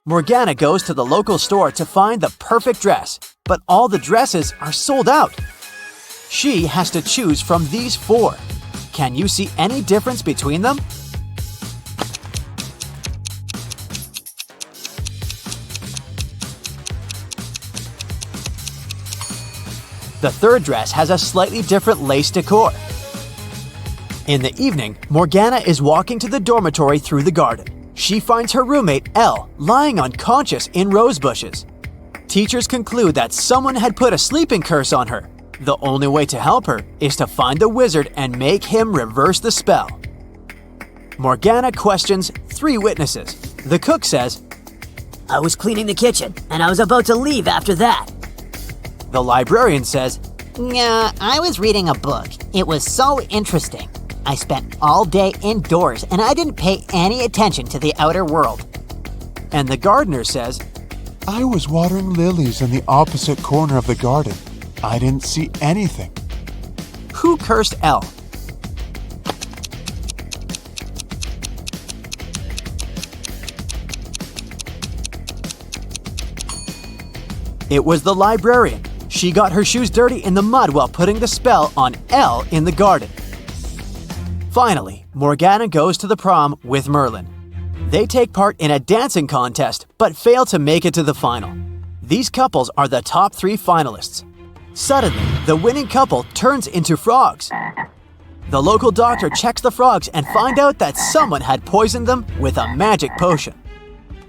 Morgana goes to the local store to find the perfect dress, but all the dresses are sold out. She has to choose from these 4. Can you see any difference between them? The third dress has a slightly different lace decor. In the evening, Morgana is walking to the dormitory through the garden. She finds her roommate, Elle, lying unconscious in rose bushes. Teachers conclude that someone had put a sleeping curse on her. The only way to help her is to find the wizard and make him reverse the spell. Morgana questions 3 witnesses. The cook says, I was cleaning the kitchen, and I was about to leave after that. The librarian says, Yeah, I was reading a book. It was so interesting. I spent all day indoors and I didn't pay any attention to the outer world. And the gardener says, I was watering lilies in the opposite corner of the garden. I didn't see anything. Who cursed Elle? It was the librarian. She got her shoes dirty in the mud while putting the spell on Elle in the garden. Finally, Morgana goes to the prom with Merlin. They take part in a dancing contest, but fail to make it to the final. These couples are the top 3 finalists. Suddenly, the winning couple turns into frogs. The local doctor checks the frogs and finds out that someone had poisoned them with a magic potion.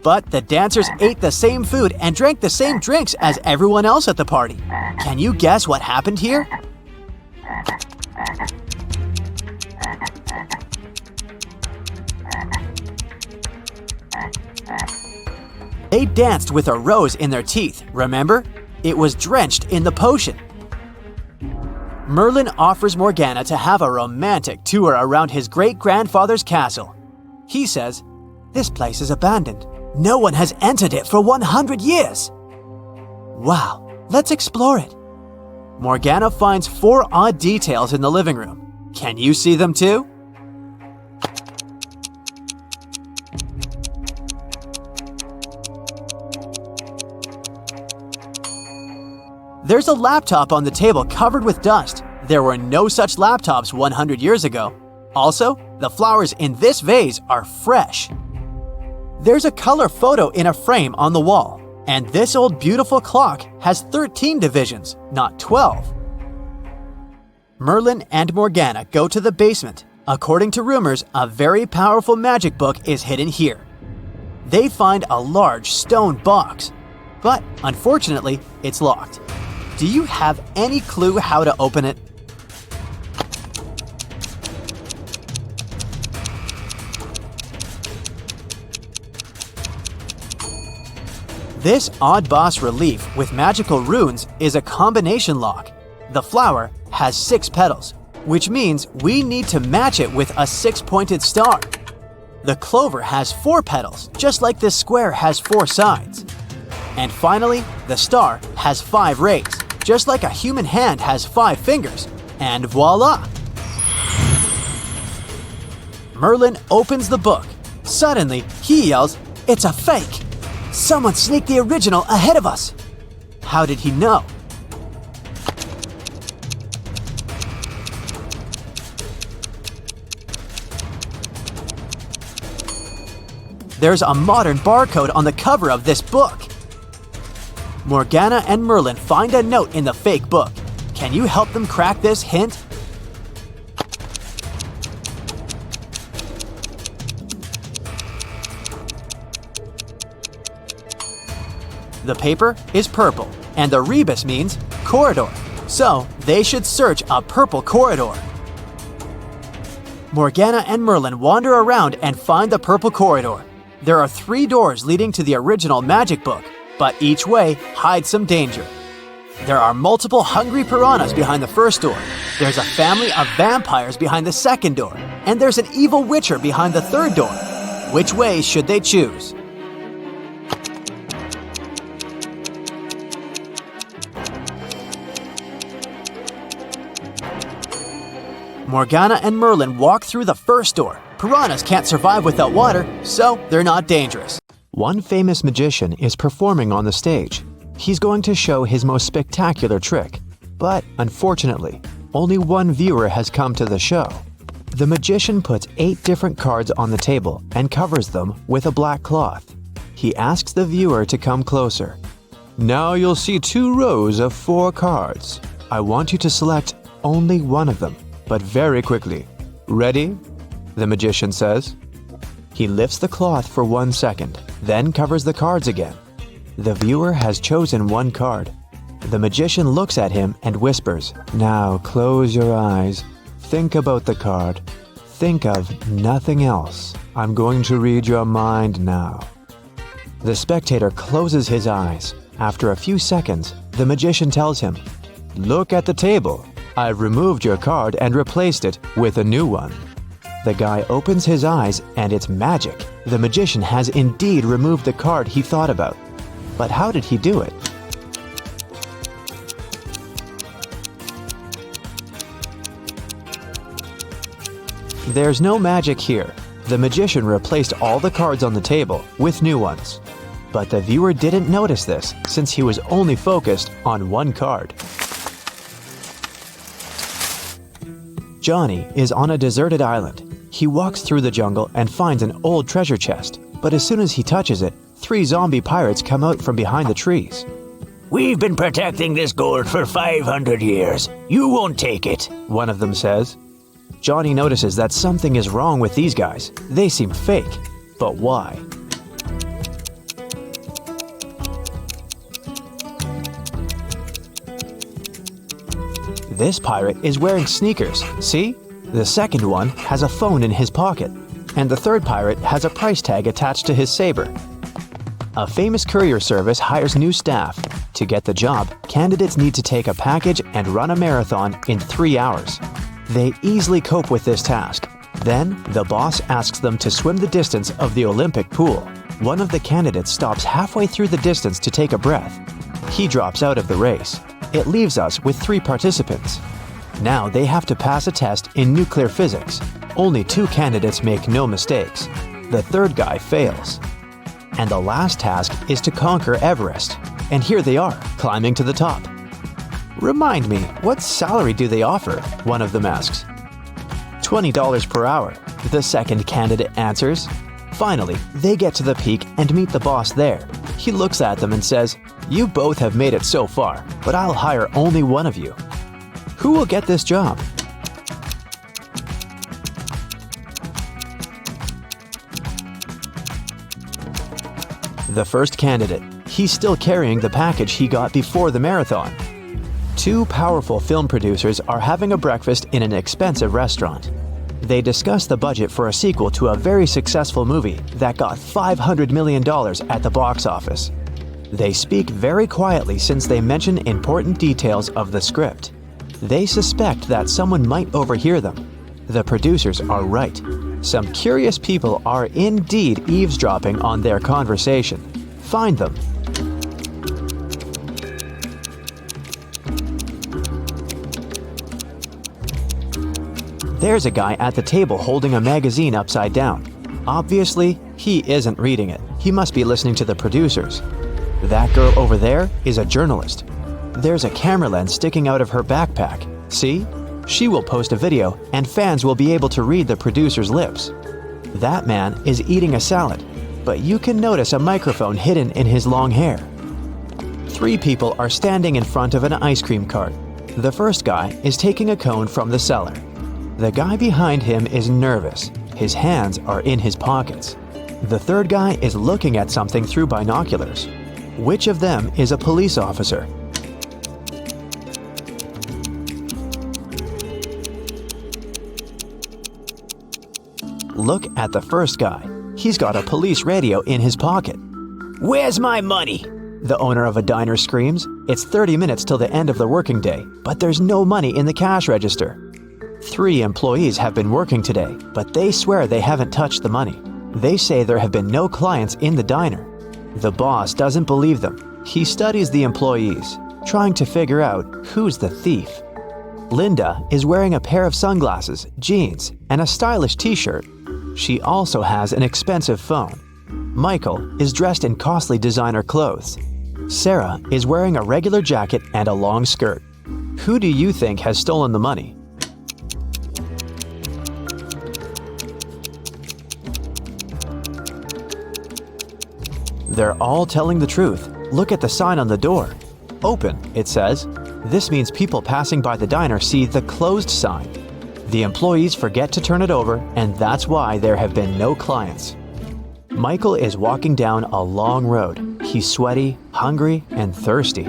But the dancers ate the same food and drank the same drinks as everyone else at the party. Can you guess what happened here? They danced with a rose in their teeth, remember? It was drenched in the potion. Merlin offers Morgana to have a romantic tour around his great-grandfather's castle. He says, This place is abandoned. No one has entered it for 100 years. Wow, let's explore it. Morgana finds 4 odd details in the living room. Can you see them too? There's a laptop on the table covered with dust. There were no such laptops 100 years ago. Also, the flowers in this vase are fresh. There's a color photo in a frame on the wall, and this old beautiful clock has 13 divisions, not 12. Merlin and Morgana go to the basement. According to rumors, a very powerful magic book is hidden here. They find a large stone box, but unfortunately, it's locked. Do you have any clue how to open it? This odd boss relief with magical runes is a combination lock. The flower has 6 petals, which means we need to match it with a 6-pointed star. The clover has 4 petals, just like this square has 4 sides. And finally, the star has 5 rays, just like a human hand has 5 fingers. And voila! Merlin opens the book. Suddenly, he yells, It's a fake! Someone sneaked the original ahead of us! How did he know? There's a modern barcode on the cover of this book. Morgana and Merlin find a note in the fake book. Can you help them crack this hint? The paper is purple, and the rebus means corridor. So, they should search a purple corridor. Morgana and Merlin wander around and find the purple corridor. There are 3 doors leading to the original magic book, but each way hides some danger. There are multiple hungry piranhas behind the first door. There's a family of vampires behind the second door, and there's an evil witcher behind the third door. Which way should they choose? Morgana and Merlin walk through the first door. Piranhas can't survive without water, so they're not dangerous. One famous magician is performing on the stage. He's going to show his most spectacular trick. But unfortunately, only one viewer has come to the show. The magician puts 8 different cards on the table and covers them with a black cloth. He asks the viewer to come closer. Now you'll see 2 rows of 4 cards. I want you to select only one of them, but very quickly. Ready? The magician says. He lifts the cloth for 1 second, then covers the cards again. The viewer has chosen one card. The magician looks at him and whispers, "Now close your eyes. Think about the card. Think of nothing else. I'm going to read your mind now." The spectator closes his eyes. After a few seconds, the magician tells him, "Look at the table. I've removed your card and replaced it with a new one." The guy opens his eyes and it's magic. The magician has indeed removed the card he thought about. But how did he do it? There's no magic here. The magician replaced all the cards on the table with new ones. But the viewer didn't notice this since he was only focused on one card. Johnny is on a deserted island. He walks through the jungle and finds an old treasure chest. But as soon as he touches it, 3 zombie pirates come out from behind the trees. We've been protecting this gold for 500 years. You won't take it, one of them says. Johnny notices that something is wrong with these guys. They seem fake. But why? This pirate is wearing sneakers, see? The second one has a phone in his pocket, and the third pirate has a price tag attached to his saber. A famous courier service hires new staff. To get the job, candidates need to take a package and run a marathon in 3 hours. They easily cope with this task. Then, the boss asks them to swim the distance of the Olympic pool. One of the candidates stops halfway through the distance to take a breath. He drops out of the race. It leaves us with 3 participants. Now they have to pass a test in nuclear physics. Only 2 candidates make no mistakes. The third guy fails. And the last task is to conquer Everest. And here they are, climbing to the top. "Remind me, what salary do they offer?" one of them asks. $20 per hour, the second candidate answers. Finally, they get to the peak and meet the boss there. He looks at them and says, "You both have made it so far, but I'll hire only one of you. Who will get this job?" The first candidate. He's still carrying the package he got before the marathon. 2 powerful film producers are having a breakfast in an expensive restaurant. They discuss the budget for a sequel to a very successful movie that got $500 million at the box office. They speak very quietly since they mention important details of the script. They suspect that someone might overhear them. The producers are right. Some curious people are indeed eavesdropping on their conversation. Find them. There's a guy at the table holding a magazine upside down. Obviously, he isn't reading it. He must be listening to the producers. That girl over there is a journalist. There's a camera lens sticking out of her backpack. See? She will post a video and fans will be able to read the producer's lips. That man is eating a salad, but you can notice a microphone hidden in his long hair. 3 people are standing in front of an ice cream cart. The first guy is taking a cone from the seller. The guy behind him is nervous. His hands are in his pockets. The third guy is looking at something through binoculars. Which of them is a police officer? Look at the first guy. He's got a police radio in his pocket. Where's my money? The owner of a diner screams. It's 30 minutes till the end of the working day, but there's no money in the cash register. 3 employees have been working today, but they swear they haven't touched the money. They say there have been no clients in the diner. The boss doesn't believe them. He studies the employees, trying to figure out who's the thief. Linda is wearing a pair of sunglasses, jeans, and a stylish t-shirt. She also has an expensive phone. Michael is dressed in costly designer clothes. Sarah is wearing a regular jacket and a long skirt. Who do you think has stolen the money? They're all telling the truth. Look at the sign on the door. Open, it says. This means people passing by the diner see the closed sign. The employees forget to turn it over, and that's why there have been no clients. Michael is walking down a long road. He's sweaty, hungry, and thirsty.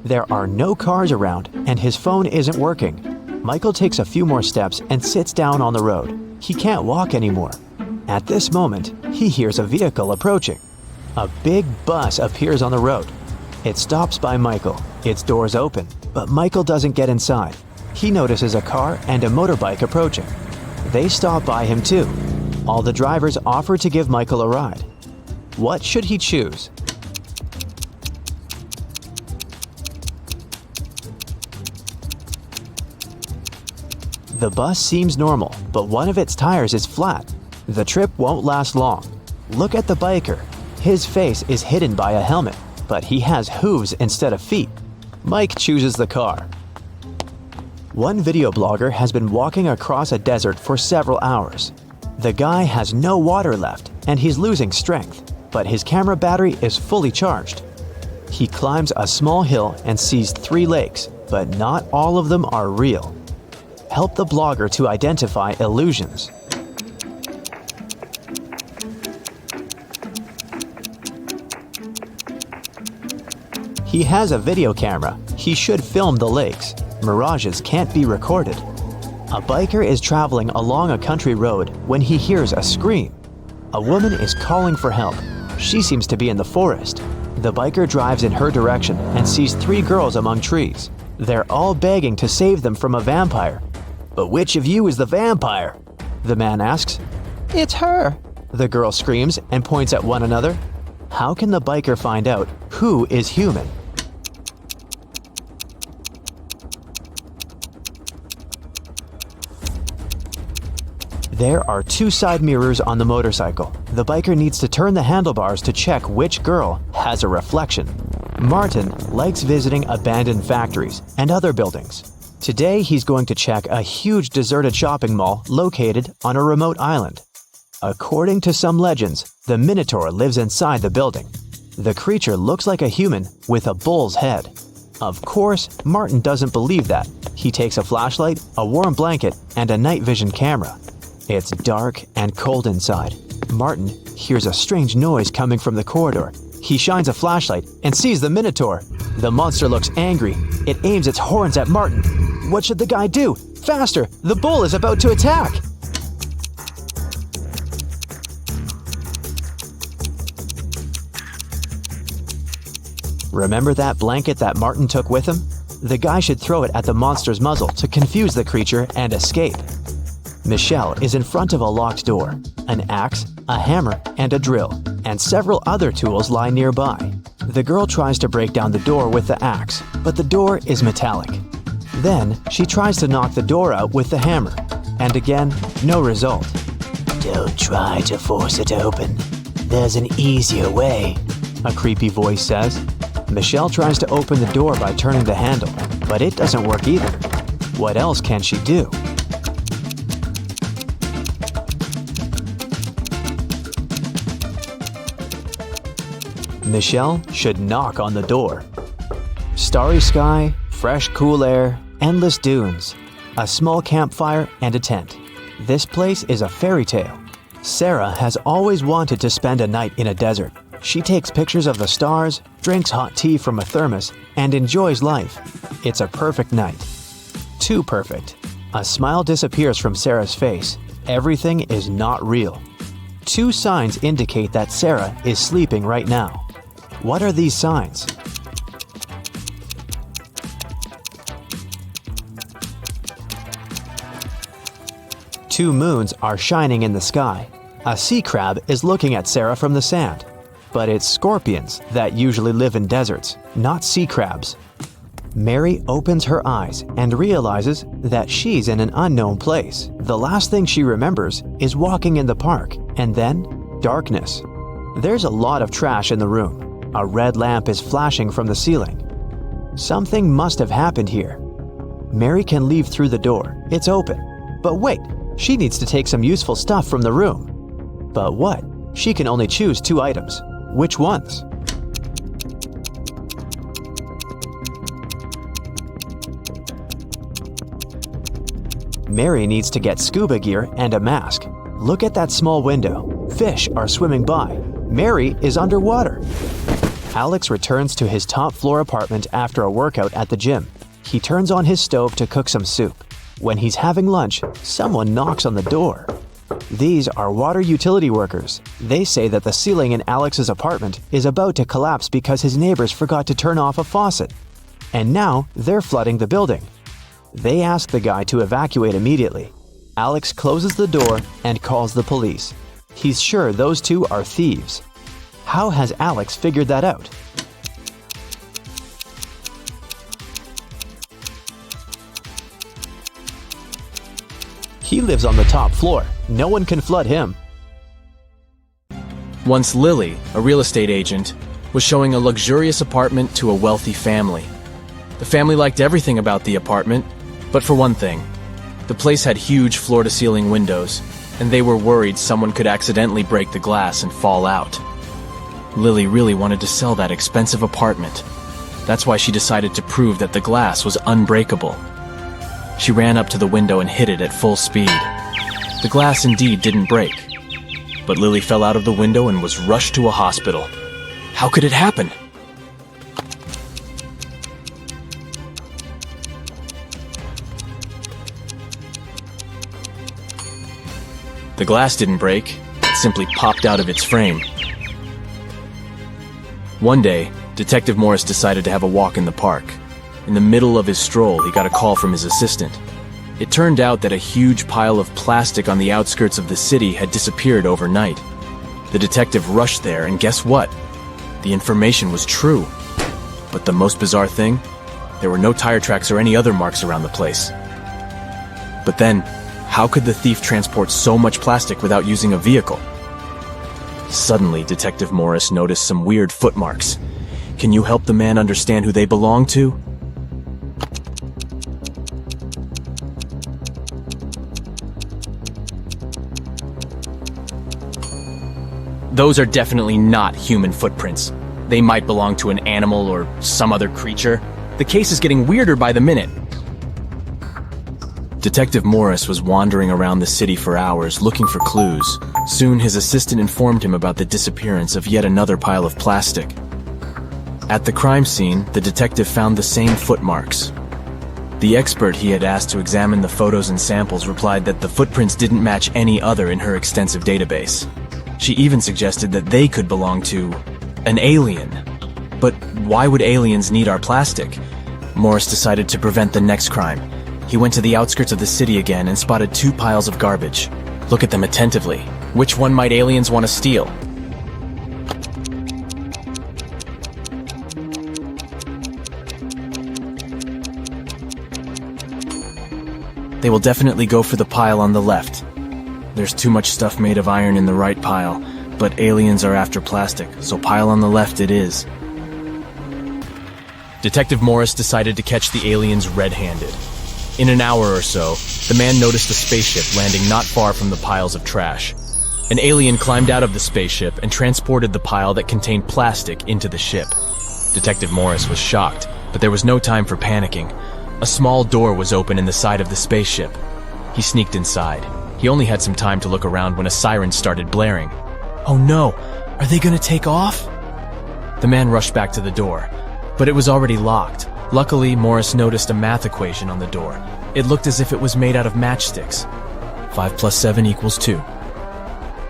There are no cars around, and his phone isn't working. Michael takes a few more steps and sits down on the road. He can't walk anymore. At this moment, he hears a vehicle approaching. A big bus appears on the road. It stops by Michael. Its doors open, but Michael doesn't get inside. He notices a car and a motorbike approaching. They stop by him too. All the drivers offer to give Michael a ride. What should he choose? The bus seems normal, but one of its tires is flat. The trip won't last long. Look at the biker. His face is hidden by a helmet, but he has hooves instead of feet. Mike chooses the car. One video blogger has been walking across a desert for several hours. The guy has no water left, and he's losing strength, but his camera battery is fully charged. He climbs a small hill and sees 3 lakes, but not all of them are real. Help the blogger to identify illusions. He has a video camera. He should film the lakes. Mirages can't be recorded. A biker is traveling along a country road when he hears a scream. A woman is calling for help. She seems to be in the forest. The biker drives in her direction and sees 3 girls among trees. They're all begging to save them from a vampire. But which of you is the vampire? The man asks. It's her, the girl screams and points at one another. How can the biker find out who is human? There are 2 side mirrors on the motorcycle. The biker needs to turn the handlebars to check which girl has a reflection. Martin likes visiting abandoned factories and other buildings. Today he's going to check a huge deserted shopping mall located on a remote island. According to some legends, the Minotaur lives inside the building. The creature looks like a human with a bull's head. Of course, Martin doesn't believe that. He takes a flashlight, a warm blanket, and a night vision camera. It's dark and cold inside. Martin hears a strange noise coming from the corridor. He shines a flashlight and sees the Minotaur. The monster looks angry. It aims its horns at Martin. What should the guy do? Faster! The bull is about to attack! Remember that blanket that Martin took with him? The guy should throw it at the monster's muzzle to confuse the creature and escape. Michelle is in front of a locked door. An axe, a hammer, and a drill, and several other tools lie nearby. The girl tries to break down the door with the axe, but the door is metallic. Then, she tries to knock the door out with the hammer, and again, no result. Don't try to force it open. There's an easier way, a creepy voice says. Michelle tries to open the door by turning the handle, but it doesn't work either. What else can she do? Michelle should knock on the door. Starry sky, fresh cool air, endless dunes, a small campfire, and a tent. This place is a fairy tale. Sarah has always wanted to spend a night in a desert. She takes pictures of the stars, drinks hot tea from a thermos, and enjoys life. It's a perfect night. Too perfect. A smile disappears from Sarah's face. Everything is not real. 2 signs indicate that Sarah is sleeping right now. What are these signs? Two moons are shining in the sky. A sea crab is looking at Sarah from the sand. But it's scorpions that usually live in deserts, not sea crabs. Mary opens her eyes and realizes that she's in an unknown place. The last thing she remembers is walking in the park, and then darkness. There's a lot of trash in the room. A red lamp is flashing from the ceiling. Something must have happened here. Mary can leave through the door. It's open. But wait, she needs to take some useful stuff from the room. But what? She can only choose 2 items. Which ones? Mary needs to get scuba gear and a mask. Look at that small window. Fish are swimming by. Mary is underwater. Alex returns to his top-floor apartment after a workout at the gym. He turns on his stove to cook some soup. When he's having lunch, someone knocks on the door. These are water utility workers. They say that the ceiling in Alex's apartment is about to collapse because his neighbors forgot to turn off a faucet. And now they're flooding the building. They ask the guy to evacuate immediately. Alex closes the door and calls the police. He's sure those 2 are thieves. How has Alex figured that out? He lives on the top floor. No one can flood him. Once Lily, a real estate agent, was showing a luxurious apartment to a wealthy family. The family liked everything about the apartment, but for one thing, the place had huge floor-to-ceiling windows, and they were worried someone could accidentally break the glass and fall out. Lily really wanted to sell that expensive apartment. That's why she decided to prove that the glass was unbreakable. She ran up to the window and hit it at full speed. The glass indeed didn't break, but Lily fell out of the window and was rushed to a hospital. How could it happen? The glass didn't break, it simply popped out of its frame. One day, Detective Morris decided to have a walk in the park. In the middle of his stroll, he got a call from his assistant. It turned out that a huge pile of plastic on the outskirts of the city had disappeared overnight. The detective rushed there, and guess what? The information was true. But the most bizarre thing? There were no tire tracks or any other marks around the place. But then, how could the thief transport so much plastic without using a vehicle? Suddenly, Detective Morris noticed some weird footmarks. Can you help the man understand who they belong to? Those are definitely not human footprints. They might belong to an animal or some other creature. The case is getting weirder by the minute. Detective Morris was wandering around the city for hours looking for clues. Soon his assistant informed him about the disappearance of yet another pile of plastic. At the crime scene, the detective found the same footmarks. The expert he had asked to examine the photos and samples replied that the footprints didn't match any other in her extensive database. She even suggested that they could belong to an alien. But why would aliens need our plastic? Morris decided to prevent the next crime. He went to the outskirts of the city again and spotted 2 piles of garbage. Look at them attentively. Which one might aliens want to steal? They will definitely go for the pile on the left. There's too much stuff made of iron in the right pile, but aliens are after plastic, so pile on the left it is. Detective Morris decided to catch the aliens red-handed. In an hour or so, the man noticed a spaceship landing not far from the piles of trash. An alien climbed out of the spaceship and transported the pile that contained plastic into the ship. Detective Morris was shocked, but there was no time for panicking. A small door was open in the side of the spaceship. He sneaked inside. He only had some time to look around when a siren started blaring. Oh no! Are they gonna take off? The man rushed back to the door, but it was already locked. Luckily, Morris noticed a math equation on the door. It looked as if it was made out of matchsticks. 5 + 7 = 2.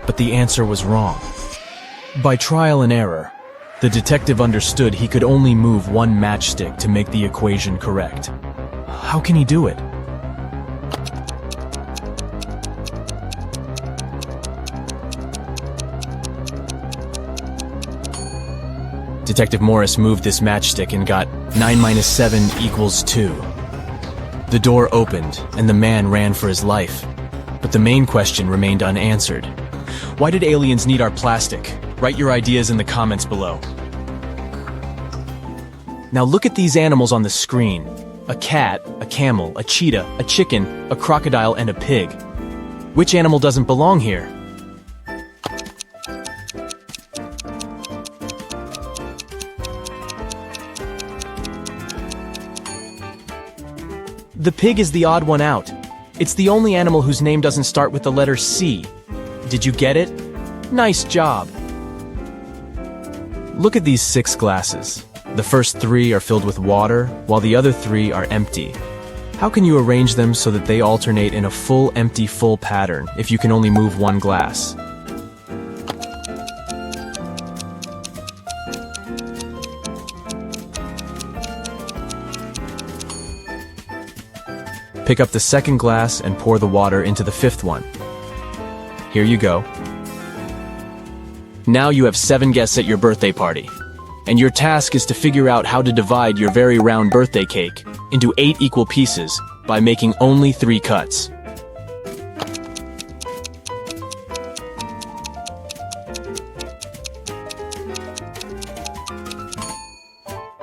But the answer was wrong. By trial and error, the detective understood he could only move one matchstick to make the equation correct. How can he do it? Detective Morris moved this matchstick and got 9 - 7 = 2. The door opened, and the man ran for his life. But the main question remained unanswered. Why did aliens need our plastic? Write your ideas in the comments below. Now look at these animals on the screen. A cat, a camel, a cheetah, a chicken, a crocodile, and a pig. Which animal doesn't belong here? The pig is the odd one out. It's the only animal whose name doesn't start with the letter C. Did you get it? Nice job! Look at these 6 glasses. The first 3 are filled with water, while the other 3 are empty. How can you arrange them so that they alternate in a full, empty, full pattern if you can only move one glass? Pick up the second glass and pour the water into the 5th one. Here you go. Now you have 7 guests at your birthday party, and your task is to figure out how to divide your very round birthday cake into 8 equal pieces by making only 3 cuts.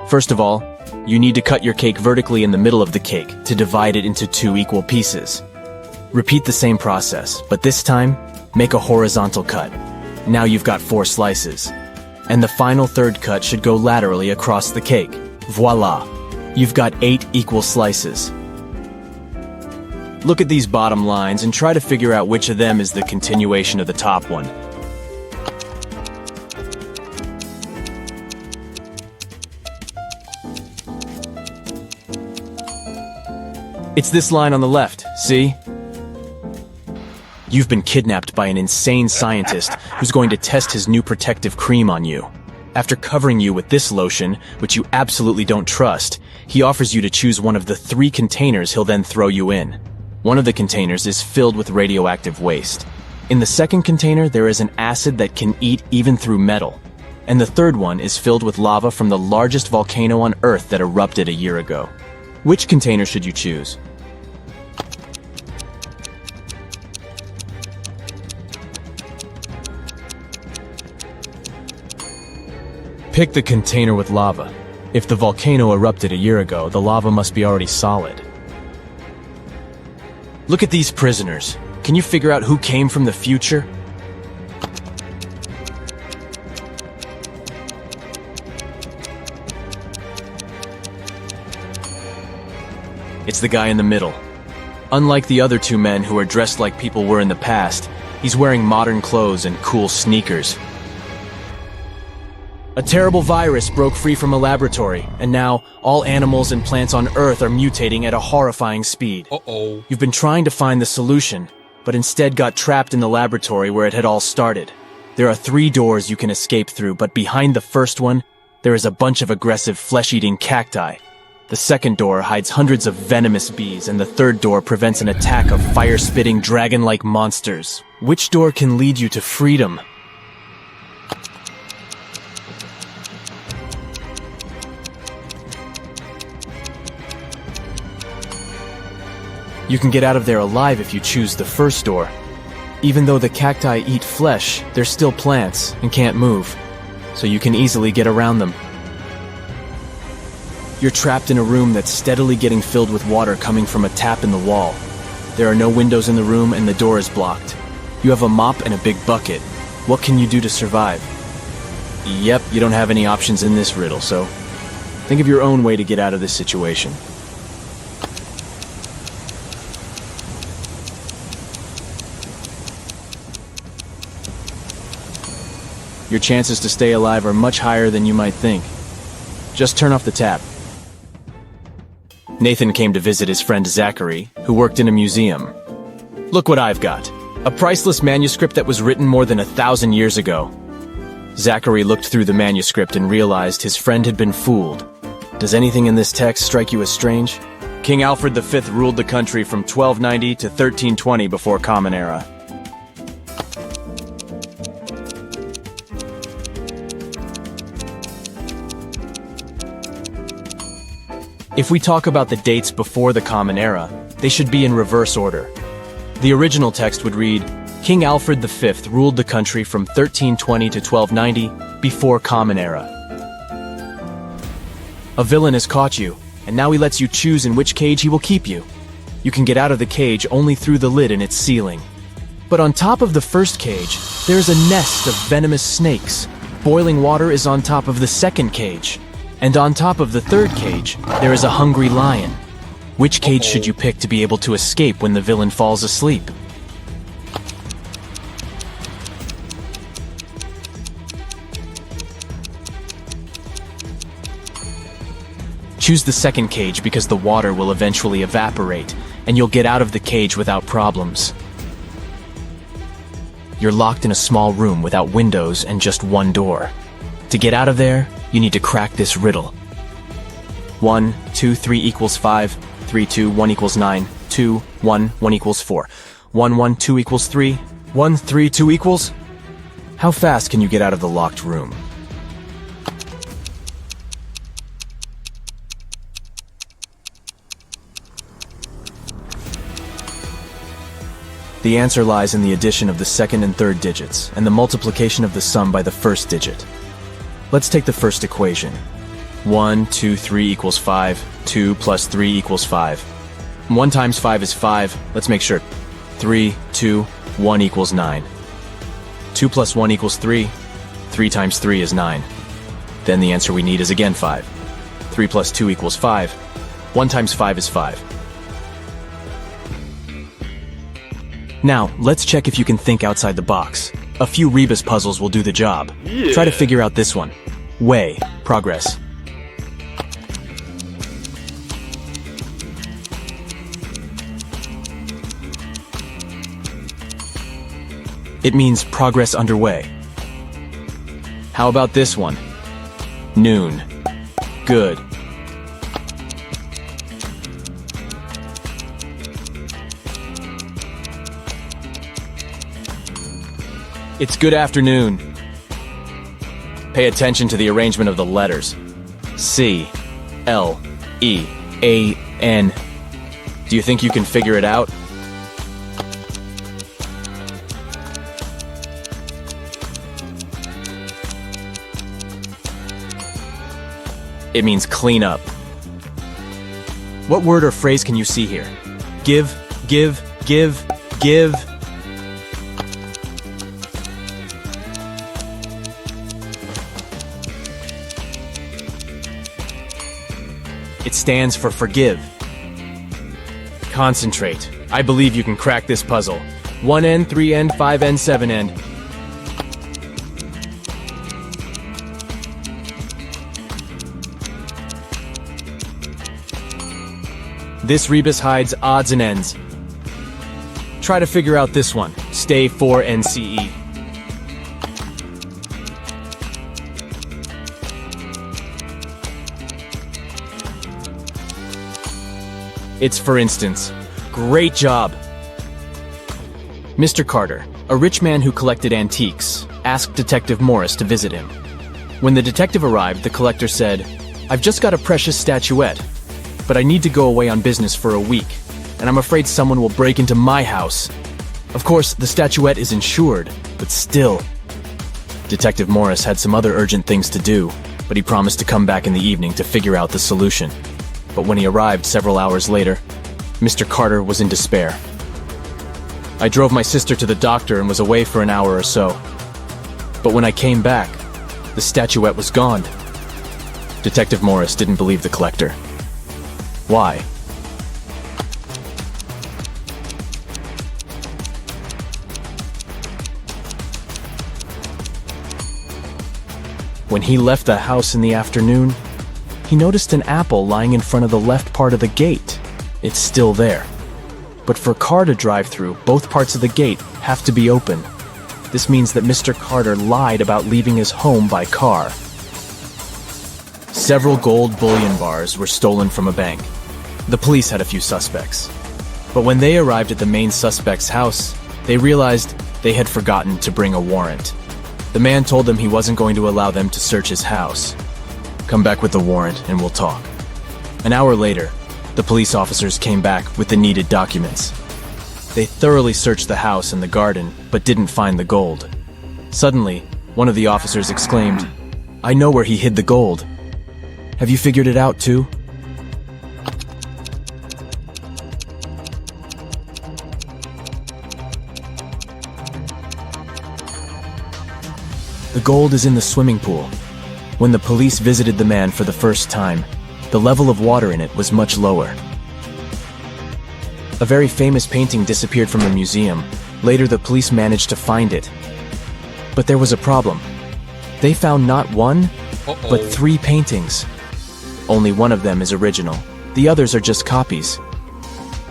First of all, you need to cut your cake vertically in the middle of the cake to divide it into 2 equal pieces. Repeat the same process, but this time, make a horizontal cut. Now you've got 4 slices. And the final 3rd cut should go laterally across the cake. Voila! You've got 8 equal slices. Look at these bottom lines and try to figure out which of them is the continuation of the top one. It's this line on the left, see? You've been kidnapped by an insane scientist who's going to test his new protective cream on you. After covering you with this lotion, which you absolutely don't trust, he offers you to choose one of the 3 containers he'll then throw you in. One of the containers is filled with radioactive waste. In the second container, there is an acid that can eat even through metal. And the third one is filled with lava from the largest volcano on Earth that erupted a year ago. Which container should you choose? Pick the container with lava. If the volcano erupted a year ago, the lava must be already solid. Look at these prisoners. Can you figure out who came from the future? It's the guy in the middle. Unlike the other 2 men who are dressed like people were in the past, he's wearing modern clothes and cool sneakers. A terrible virus broke free from a laboratory, and now all animals and plants on Earth are mutating at a horrifying speed. Uh-oh. You've been trying to find the solution, but instead got trapped in the laboratory where it had all started. There are 3 doors you can escape through, but behind the first one, there is a bunch of aggressive flesh-eating cacti. The second door hides hundreds of venomous bees, and the third door prevents an attack of fire-spitting dragon-like monsters. Which door can lead you to freedom? You can get out of there alive if you choose the first door. Even though the cacti eat flesh, they're still plants and can't move, so you can easily get around them. You're trapped in a room that's steadily getting filled with water coming from a tap in the wall. There are no windows in the room and the door is blocked. You have a mop and a big bucket. What can you do to survive? Yep, you don't have any options in this riddle, so think of your own way to get out of this situation. Your chances to stay alive are much higher than you might think. Just turn off the tap. Nathan came to visit his friend Zachary, who worked in a museum. Look what I've got. A priceless manuscript that was written more than 1,000 years ago. Zachary looked through the manuscript and realized his friend had been fooled. Does anything in this text strike you as strange? King Alfred V ruled the country from 1290 to 1320 before Common Era. If we talk about the dates before the Common Era, they should be in reverse order. The original text would read, King Alfred V ruled the country from 1320 to 1290 before Common Era. A villain has caught you, and now he lets you choose in which cage he will keep you. You can get out of the cage only through the lid in its ceiling. But on top of the first cage, there is a nest of venomous snakes. Boiling water is on top of the second cage. And on top of the third cage, there is a hungry lion. Which cage should you pick to be able to escape when the villain falls asleep? Choose the second cage because the water will eventually evaporate, and you'll get out of the cage without problems. You're locked in a small room without windows and just one door. To get out of there, you need to crack this riddle. 1, 2, 3 equals 5, 3, 2, 1 equals 9, 2, 1, 1 equals 4, 1, 1, 2 equals 3, 1, 3, 2 equals? How fast can you get out of the locked room? The answer lies in the addition of the second and third digits, and the multiplication of the sum by the first digit. Let's take the first equation. 1, 2, 3 equals 5, 2 plus 3 equals 5. 1 times 5 is 5, let's make sure. 3, 2, 1 equals 9. 2 plus 1 equals 3, 3 times 3 is 9. Then the answer we need is again 5. 3 plus 2 equals 5. 1 times 5 is 5. Now, let's check if you can think outside the box. A few rebus puzzles will do the job. Try to figure out this one. Way, progress. It means progress underway. How about this one? Noon. Good. It's good afternoon. Pay attention to the arrangement of the letters. C, L, E, A, N. Do you think you can figure it out? It means clean up. What word or phrase can you see here? Give, give, give, give. It stands for forgive. Concentrate. I believe you can crack this puzzle. 1N, 3N, 5N, 7N. This rebus hides odds and ends. Try to figure out this one. Stay 4NCE. It's for instance. Great job! Mr. Carter, a rich man who collected antiques, asked Detective Morris to visit him. When the detective arrived, the collector said, "I've just got a precious statuette, but I need to go away on business for a week, and I'm afraid someone will break into my house." Of course, the statuette is insured, but still. Detective Morris had some other urgent things to do, but he promised to come back in the evening to figure out the solution. But when he arrived several hours later, Mr. Carter was in despair. I drove my sister to the doctor and was away for an hour or so. But when I came back, the statuette was gone. Detective Morris didn't believe the collector. Why? When he left the house in the afternoon, he noticed an apple lying in front of the left part of the gate. It's still there. But for a car to drive through, both parts of the gate have to be open. This means that Mr. Carter lied about leaving his home by car. Several gold bullion bars were stolen from a bank. The police had a few suspects. But when they arrived at the main suspect's house, they realized they had forgotten to bring a warrant. The man told them he wasn't going to allow them to search his house. "Come back with the warrant and we'll talk." An hour later, the police officers came back with the needed documents. They thoroughly searched the house and the garden, but didn't find the gold. Suddenly, one of the officers exclaimed, "I know where he hid the gold. Have you figured it out too?" The gold is in the swimming pool. When the police visited the man for the first time, the level of water in it was much lower. A very famous painting disappeared from the museum. Later, the police managed to find it. But there was a problem. They found not one, but 3 paintings. Only one of them is original. The others are just copies.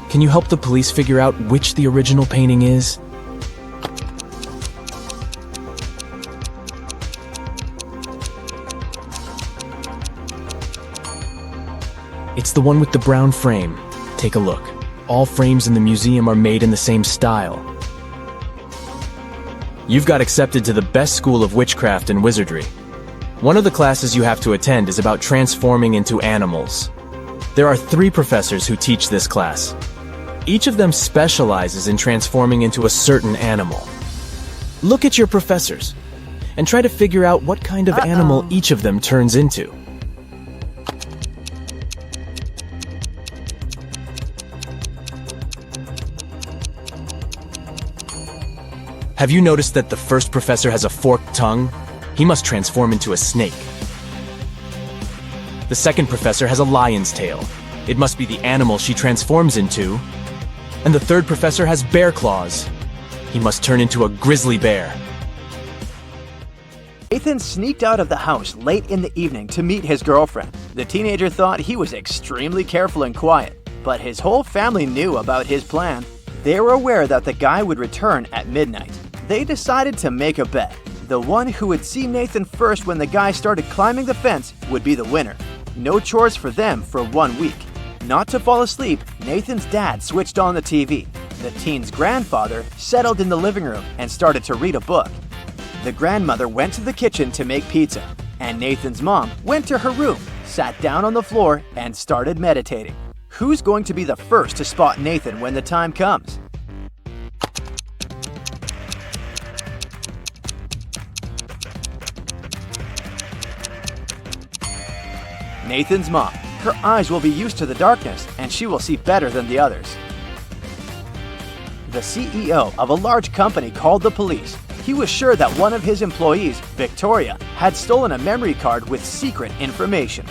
Can you help the police figure out which the original painting is? It's the one with the brown frame. Take a look. All frames in the museum are made in the same style. You've got accepted to the best school of witchcraft and wizardry. One of the classes you have to attend is about transforming into animals. There are 3 professors who teach this class. Each of them specializes in transforming into a certain animal. Look at your professors and try to figure out what kind of animal each of them turns into. Have you noticed that the first professor has a forked tongue? He must transform into a snake. The second professor has a lion's tail. It must be the animal she transforms into. And the third professor has bear claws. He must turn into a grizzly bear. Nathan sneaked out of the house late in the evening to meet his girlfriend. The teenager thought he was extremely careful and quiet, but his whole family knew about his plan. They were aware that the guy would return at midnight. They decided to make a bet. The one who would see Nathan first when the guy started climbing the fence would be the winner. No chores for them for 1 week. Not to fall asleep, Nathan's dad switched on the TV. The teen's grandfather settled in the living room and started to read a book. The grandmother went to the kitchen to make pizza, and Nathan's mom went to her room, sat down on the floor, and started meditating. Who's going to be the first to spot Nathan when the time comes? Nathan's mom. Her eyes will be used to the darkness, and she will see better than the others. The CEO of a large company called the police. He was sure that one of his employees, Victoria, had stolen a memory card with secret information.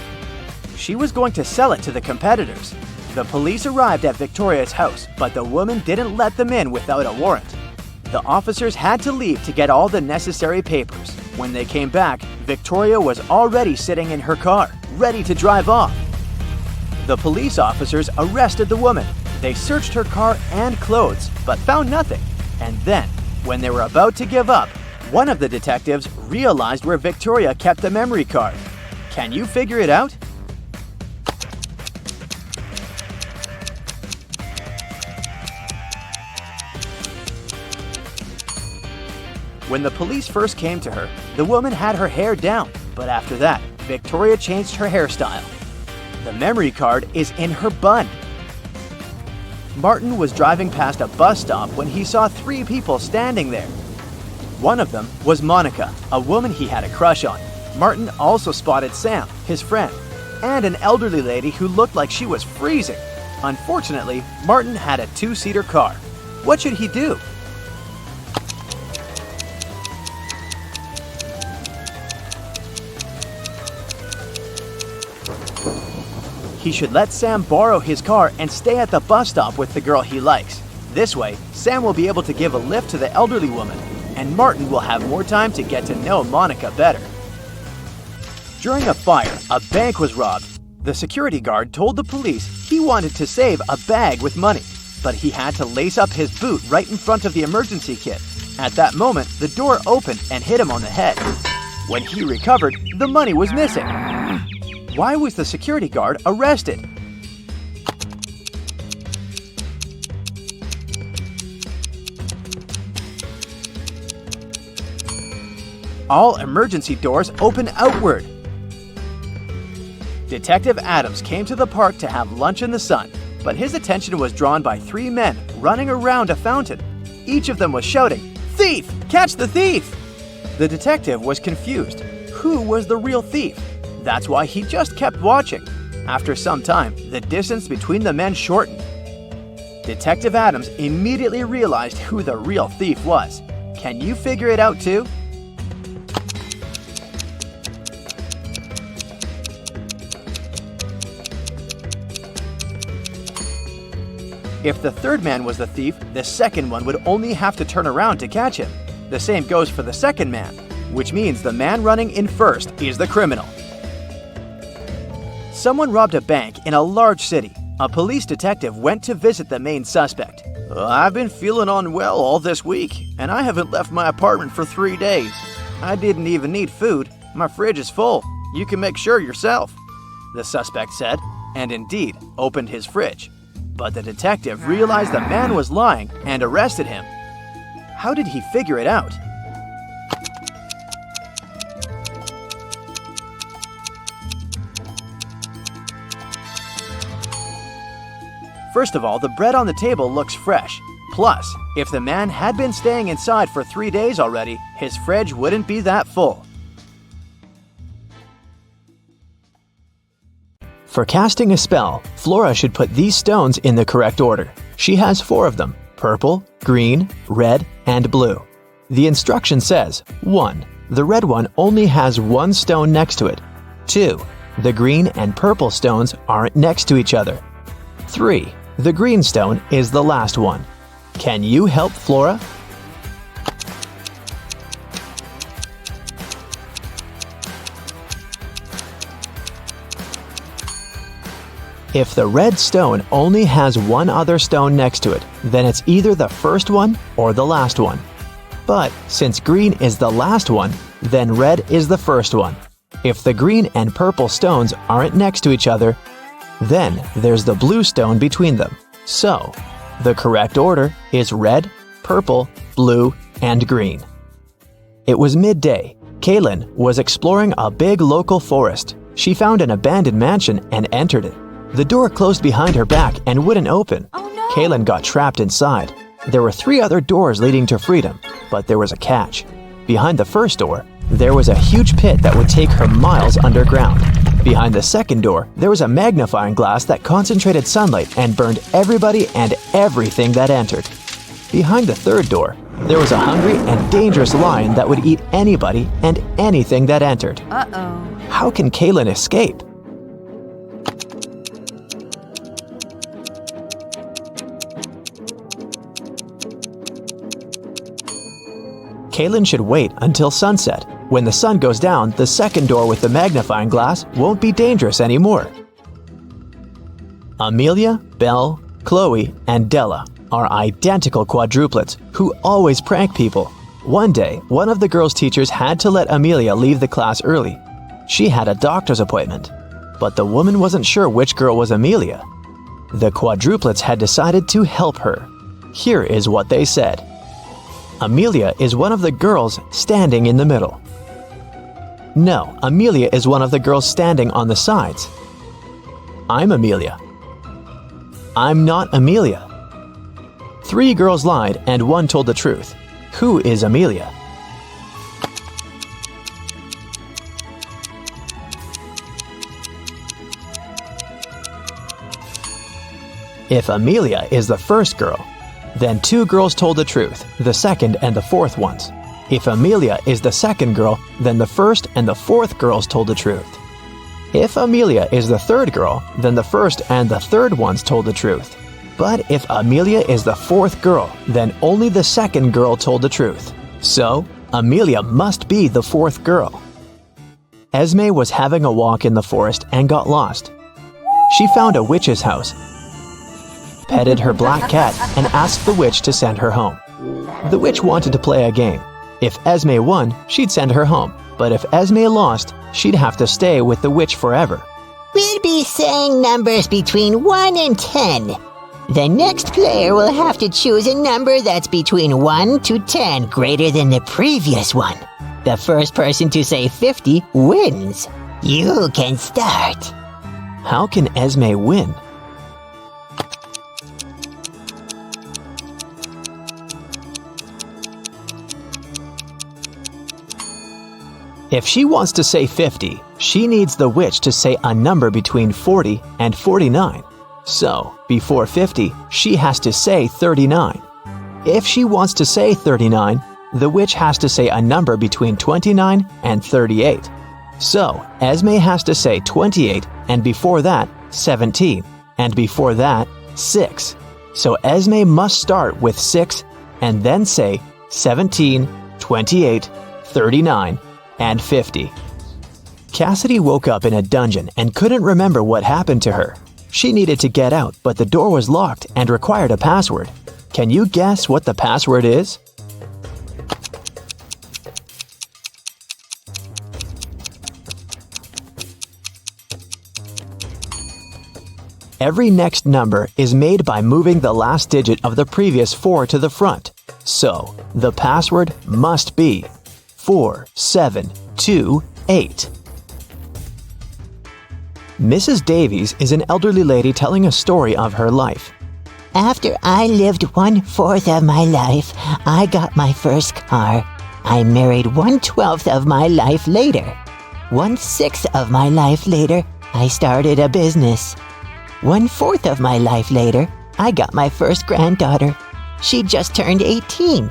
She was going to sell it to the competitors. The police arrived at Victoria's house, but the woman didn't let them in without a warrant. The officers had to leave to get all the necessary papers. When they came back, Victoria was already sitting in her car, ready to drive off. The police officers arrested the woman. They searched her car and clothes, but found nothing. And then, when they were about to give up, one of the detectives realized where Victoria kept the memory card. Can you figure it out? When the police first came to her, the woman had her hair down, but after that, Victoria changed her hairstyle. The memory card is in her bun. Martin was driving past a bus stop when he saw 3 people standing there. One of them was Monica, a woman he had a crush on. Martin also spotted Sam, his friend, and an elderly lady who looked like she was freezing. Unfortunately, Martin had a 2-seater car. What should he do? He should let Sam borrow his car and stay at the bus stop with the girl he likes. This way, Sam will be able to give a lift to the elderly woman, and Martin will have more time to get to know Monica better. During a fire, a bank was robbed. The security guard told the police he wanted to save a bag with money, but he had to lace up his boot right in front of the emergency kit. At that moment, the door opened and hit him on the head. When he recovered, the money was missing. Why was the security guard arrested? All emergency doors open outward. Detective Adams came to the park to have lunch in the sun. but his attention was drawn by 3 men running around a fountain. Each of them was shouting, "Thief! Catch the thief!" The detective was confused. Who was the real thief? That's why he just kept watching. After some time, the distance between the men shortened. Detective Adams immediately realized who the real thief was. Can you figure it out too? If the third man was the thief, the second one would only have to turn around to catch him. The same goes for the second man, which means the man running in first is the criminal. Someone robbed a bank in a large city. A police detective went to visit the main suspect. "I've been feeling unwell all this week, and I haven't left my apartment for 3 days. I didn't even need food. My fridge is full. You can make sure yourself," the suspect said, and indeed opened his fridge. But the detective realized the man was lying and arrested him. How did he figure it out? First of all, the bread on the table looks fresh. Plus, if the man had been staying inside for 3 days already, his fridge wouldn't be that full. For casting a spell, Flora should put these stones in the correct order. She has 4 of them: purple, green, red, and blue. The instruction says, 1. The red one only has 1 stone next to it. 2. The green and purple stones aren't next to each other. 3. The green stone is the last one. Can you help Flora? If the red stone only has 1 other stone next to it, then it's either the first one or the last one. But since green is the last one, then red is the first one. If the green and purple stones aren't next to each other, then there's the blue stone between them. So, the correct order is red, purple, blue, and green. It was midday. Kaylin was exploring a big local forest. She found an abandoned mansion and entered it. The door closed behind her back and wouldn't open. Oh no! Kaylin got trapped inside. There were 3 other doors leading to freedom, but there was a catch. Behind the first door, there was a huge pit that would take her miles underground. Behind the second door, there was a magnifying glass that concentrated sunlight and burned everybody and everything that entered. Behind the third door, there was a hungry and dangerous lion that would eat anybody and anything that entered. Uh-oh. How can Kaylin escape? Kaylin should wait until sunset. When the sun goes down, the second door with the magnifying glass won't be dangerous anymore. Amelia, Belle, Chloe, and Della are identical quadruplets who always prank people. One day, one of the girls' teachers had to let Amelia leave the class early. She had a doctor's appointment, but the woman wasn't sure which girl was Amelia. The quadruplets had decided to help her. Here is what they said. Amelia is one of the girls standing in the middle. No, Amelia is one of the girls standing on the sides. I'm Amelia. I'm not Amelia. 3 girls lied and 1 told the truth. Who is Amelia? If Amelia is the first girl, then 2 girls told the truth, the second and the fourth ones. If Amelia is the second girl, then the first and the fourth girls told the truth. If Amelia is the third girl, then the first and the third ones told the truth. But if Amelia is the fourth girl, then only the second girl told the truth. So, Amelia must be the fourth girl. Esme was having a walk in the forest and got lost. She found a witch's house, petted her black cat, and asked the witch to send her home. The witch wanted to play a game. If Esme won, she'd send her home. But if Esme lost, she'd have to stay with the witch forever. We'll be saying numbers between 1 and 10. The next player will have to choose a number that's between 1 to 10 greater than the previous one. The first person to say 50 wins. You can start. How can Esme win? If she wants to say 50, she needs the witch to say a number between 40 and 49. So, before 50, she has to say 39. If she wants to say 39, the witch has to say a number between 29 and 38. So, Esme has to say 28, and before that, 17, and before that, 6. So Esme must start with 6 and then say 17, 28, 39, and 50. Cassidy woke up in a dungeon and couldn't remember what happened to her. She needed to get out, but the door was locked and required a password. Can you guess what the password is? Every next number is made by moving the last digit of the previous 4 to the front. So, the password must be 4728. Mrs. Davies is an elderly lady telling a story of her life. After I lived 1/4 of my life, I got my first car. I married 1/12 of my life later. 1/6 of my life later, I started a business. 1/4 of my life later, I got my first granddaughter. She just turned 18.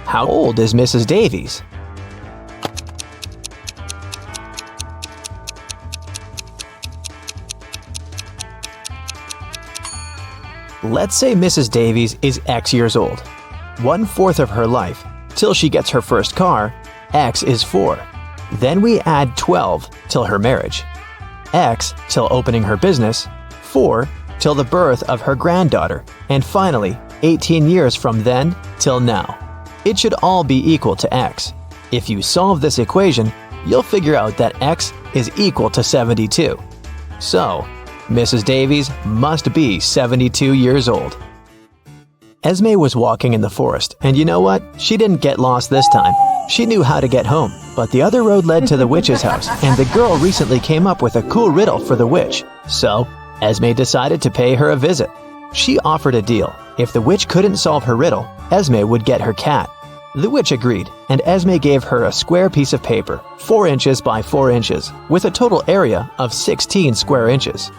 How old is Mrs. Davies? Let's say Mrs. Davies is X years old. 1/4 of her life, till she gets her first car, X is 4. Then we add 12 till her marriage. X till opening her business, 4 till the birth of her granddaughter, and finally 18 years from then till now. It should all be equal to X. If you solve this equation, you'll figure out that X is equal to 72. So, Mrs. Davies must be 72 years old. Esme was walking in the forest, and you know what? She didn't get lost this time. She knew how to get home, but the other road led to the witch's house, and the girl recently came up with a cool riddle for the witch. So, Esme decided to pay her a visit. She offered a deal. If the witch couldn't solve her riddle, Esme would get her cat. The witch agreed, and Esme gave her a square piece of paper, 4 inches by 4 inches, with a total area of 16 square inches.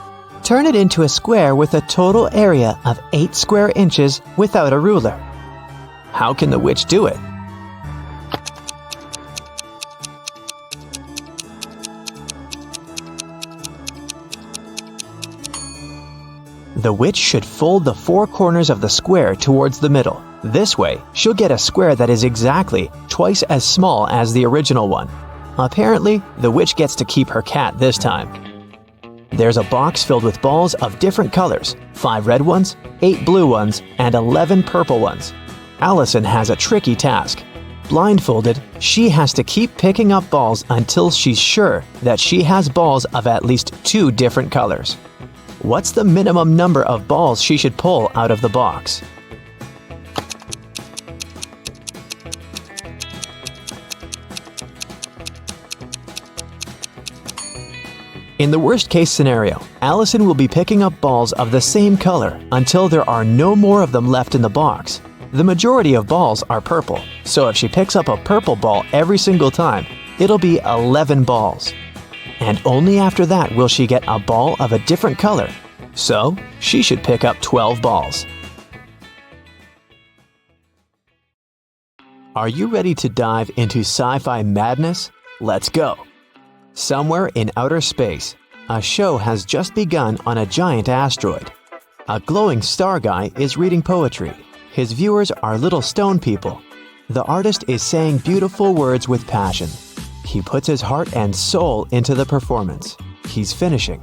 Turn it into a square with a total area of 8 square inches without a ruler. How can the witch do it? The witch should fold the 4 corners of the square towards the middle. This way, she'll get a square that is exactly twice as small as the original one. Apparently, the witch gets to keep her cat this time. There's a box filled with balls of different colors, 5 red ones, 8 blue ones, and 11 purple ones. Allison has a tricky task. Blindfolded, she has to keep picking up balls until she's sure that she has balls of at least 2 different colors. What's the minimum number of balls she should pull out of the box? In the worst-case scenario, Allison will be picking up balls of the same color until there are no more of them left in the box. The majority of balls are purple, so if she picks up a purple ball every single time, it'll be 11 balls. And only after that will she get a ball of a different color. So, she should pick up 12 balls. Are you ready to dive into sci-fi madness? Let's go! Somewhere in outer space, a show has just begun on a giant asteroid. A glowing star guy is reading poetry. His viewers are little stone people. The artist is saying beautiful words with passion. He puts his heart and soul into the performance. He's finishing.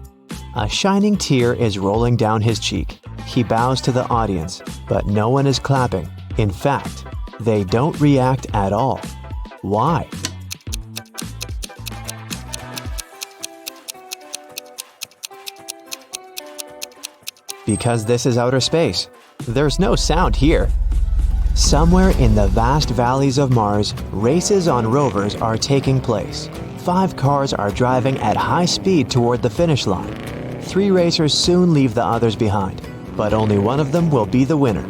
A shining tear is rolling down his cheek. He bows to the audience, but no one is clapping. In fact, they don't react at all. Why? Because this is outer space. There's no sound here. Somewhere in the vast valleys of Mars, races on rovers are taking place. 5 cars are driving at high speed toward the finish line. 3 racers soon leave the others behind, but only one of them will be the winner.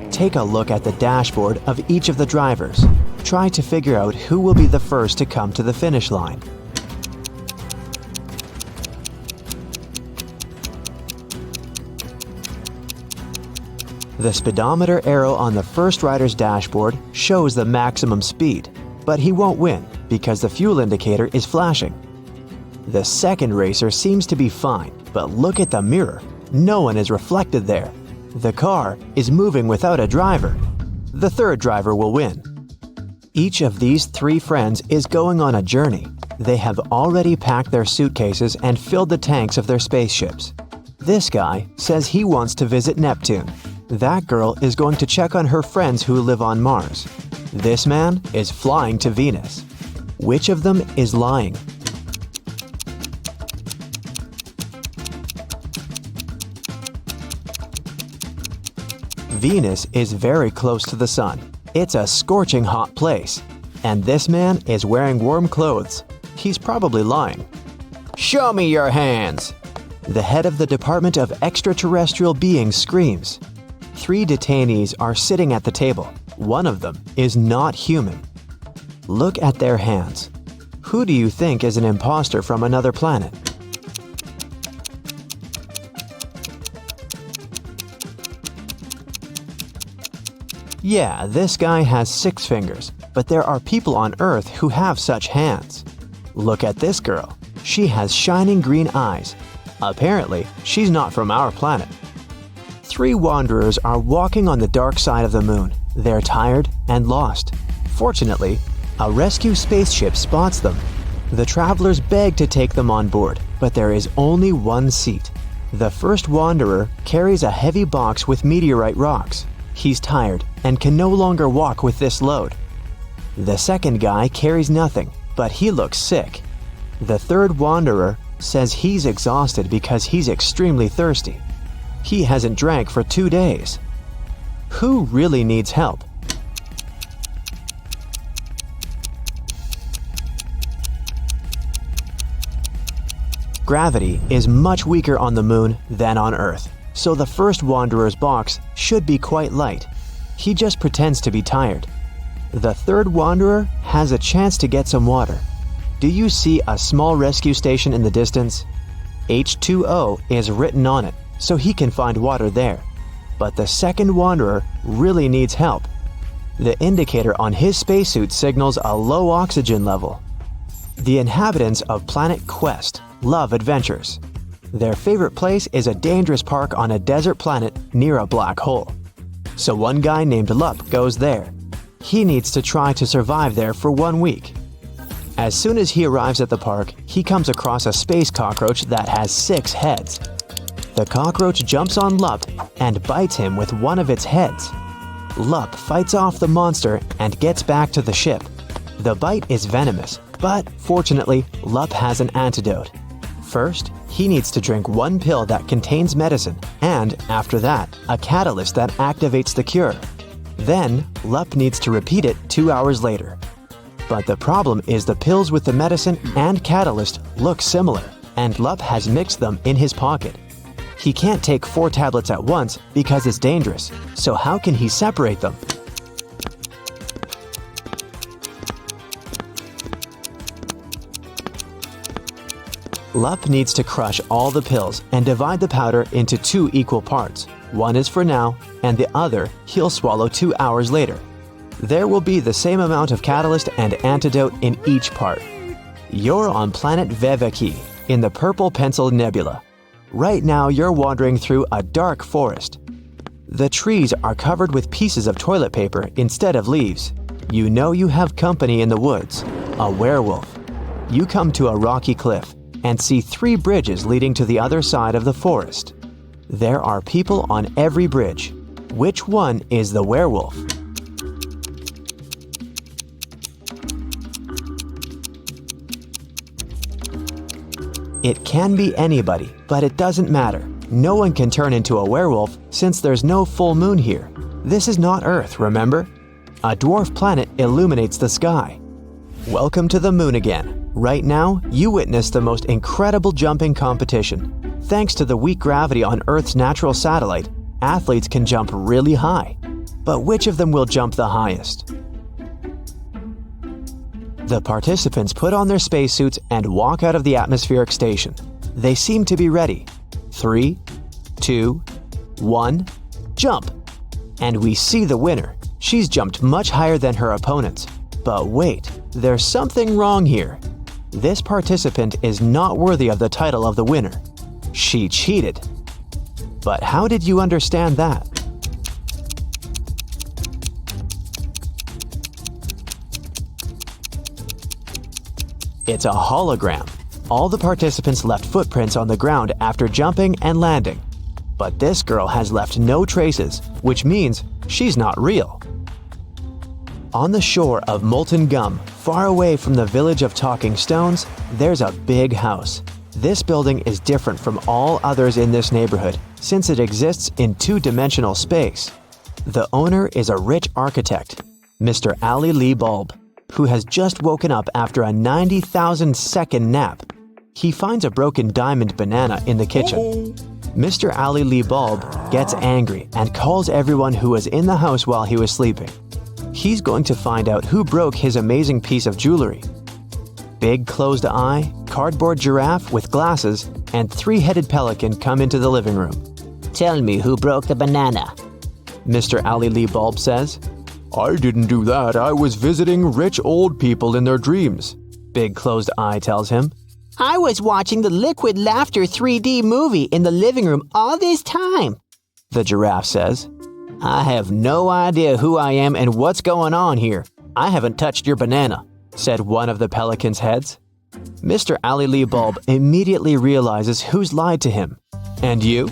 Take a look at the dashboard of each of the drivers. Try to figure out who will be the first to come to the finish line. The speedometer arrow on the first rider's dashboard shows the maximum speed, but he won't win because the fuel indicator is flashing. The second racer seems to be fine, but look at the mirror. No one is reflected there. The car is moving without a driver. The third driver will win. Each of these three friends is going on a journey. They have already packed their suitcases and filled the tanks of their spaceships. This guy says he wants to visit Neptune. That girl is going to check on her friends who live on Mars. This man is flying to Venus. Which of them is lying? Venus is very close to the sun. It's a scorching hot place. And this man is wearing warm clothes. He's probably lying. Show me your hands! The head of the Department of Extraterrestrial Beings screams. 3 detainees are sitting at the table. One of them is not human. Look at their hands. Who do you think is an imposter from another planet? Yeah, this guy has 6 fingers, but there are people on Earth who have such hands. Look at this girl. She has shining green eyes. Apparently, she's not from our planet. 3 wanderers are walking on the dark side of the moon. They're tired and lost. Fortunately, a rescue spaceship spots them. The travelers beg to take them on board, but there is only one seat. The first wanderer carries a heavy box with meteorite rocks. He's tired and can no longer walk with this load. The second guy carries nothing, but he looks sick. The third wanderer says he's exhausted because he's extremely thirsty. He hasn't drank for 2 days. Who really needs help? Gravity is much weaker on the moon than on Earth, so the first wanderer's box should be quite light. He just pretends to be tired. The third wanderer has a chance to get some water. Do you see a small rescue station in the distance? H2O is written on it, so he can find water there. But the second wanderer really needs help. The indicator on his spacesuit signals a low oxygen level. The inhabitants of Planet Quest love adventures. Their favorite place is a dangerous park on a desert planet near a black hole. So one guy named Lup goes there. He needs to try to survive there for 1 week. As soon as he arrives at the park, he comes across a space cockroach that has 6 heads. The cockroach jumps on Lup and bites him with one of its heads. Lup fights off the monster and gets back to the ship. The bite is venomous, but fortunately, Lup has an antidote. First, he needs to drink 1 pill that contains medicine, and after that, a catalyst that activates the cure. Then, Lup needs to repeat it 2 hours later. But the problem is the pills with the medicine and catalyst look similar, and Lup has mixed them in his pocket. He can't take 4 tablets at once because it's dangerous, so how can he separate them? Lup needs to crush all the pills and divide the powder into 2 equal parts. One is for now, and the other he'll swallow 2 hours later. There will be the same amount of catalyst and antidote in each part. You're on planet Veveki, in the Purple Pencil Nebula. Right now you're wandering through a dark forest. The trees are covered with pieces of toilet paper instead of leaves. You know you have company in the woods, a werewolf. You come to a rocky cliff and see 3 bridges leading to the other side of the forest. There are people on every bridge. Which one is the werewolf? It can be anybody, but it doesn't matter. No one can turn into a werewolf since there's no full moon here. This is not Earth, remember? A dwarf planet illuminates the sky. Welcome to the moon again. Right now, you witness the most incredible jumping competition. Thanks to the weak gravity on Earth's natural satellite, athletes can jump really high. But which of them will jump the highest? The participants put on their spacesuits and walk out of the atmospheric station. They seem to be ready. 3, 2, 1, jump! And we see the winner. She's jumped much higher than her opponents. But wait, there's something wrong here. This participant is not worthy of the title of the winner. She cheated. But how did you understand that? It's a hologram. All the participants left footprints on the ground after jumping and landing. But this girl has left no traces, which means she's not real. On the shore of Molten Gum, far away from the village of Talking Stones, there's a big house. This building is different from all others in this neighborhood since it exists in two-dimensional space. The owner is a rich architect, Mr. Ali Lee Bulb, who has just woken up after a 90,000-second nap. He finds a broken diamond banana in the kitchen. Mr. Ali Lee Bulb gets angry and calls everyone who was in the house while he was sleeping. He's going to find out who broke his amazing piece of jewelry. Big closed eye, cardboard giraffe with glasses, and three-headed pelican come into the living room. Tell me who broke the banana. Mr. Ali Lee Bulb says, "I didn't do that. I was visiting rich old people in their dreams," Big closed eye tells him. I was watching the Liquid Laughter 3D movie in the living room all this time, The giraffe says. "I have no idea who I am and what's going on here. I haven't touched your banana," said one of the pelican's heads. Mr. Ali Lee Bulb immediately realizes who's lied to him. And you?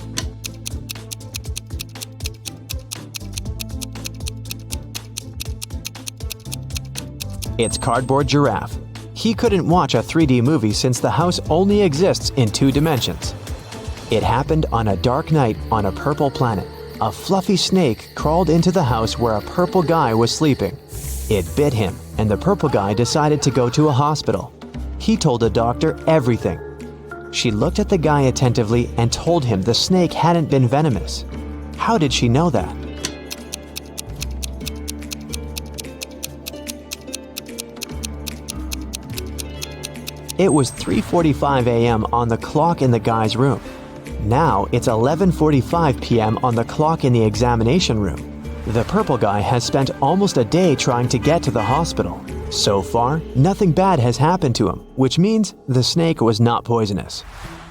It's Cardboard Giraffe. He couldn't watch a 3D movie since the house only exists in 2 dimensions. It happened on a dark night on a purple planet. A fluffy snake crawled into the house where a purple guy was sleeping. It bit him, and the purple guy decided to go to a hospital. He told the doctor everything. She looked at the guy attentively and told him the snake hadn't been venomous. How did she know that? It was 3:45 a.m. on the clock in the guy's room. Now it's 11:45 p.m. on the clock in the examination room. The purple guy has spent almost a day trying to get to the hospital. So far, nothing bad has happened to him, which means the snake was not poisonous.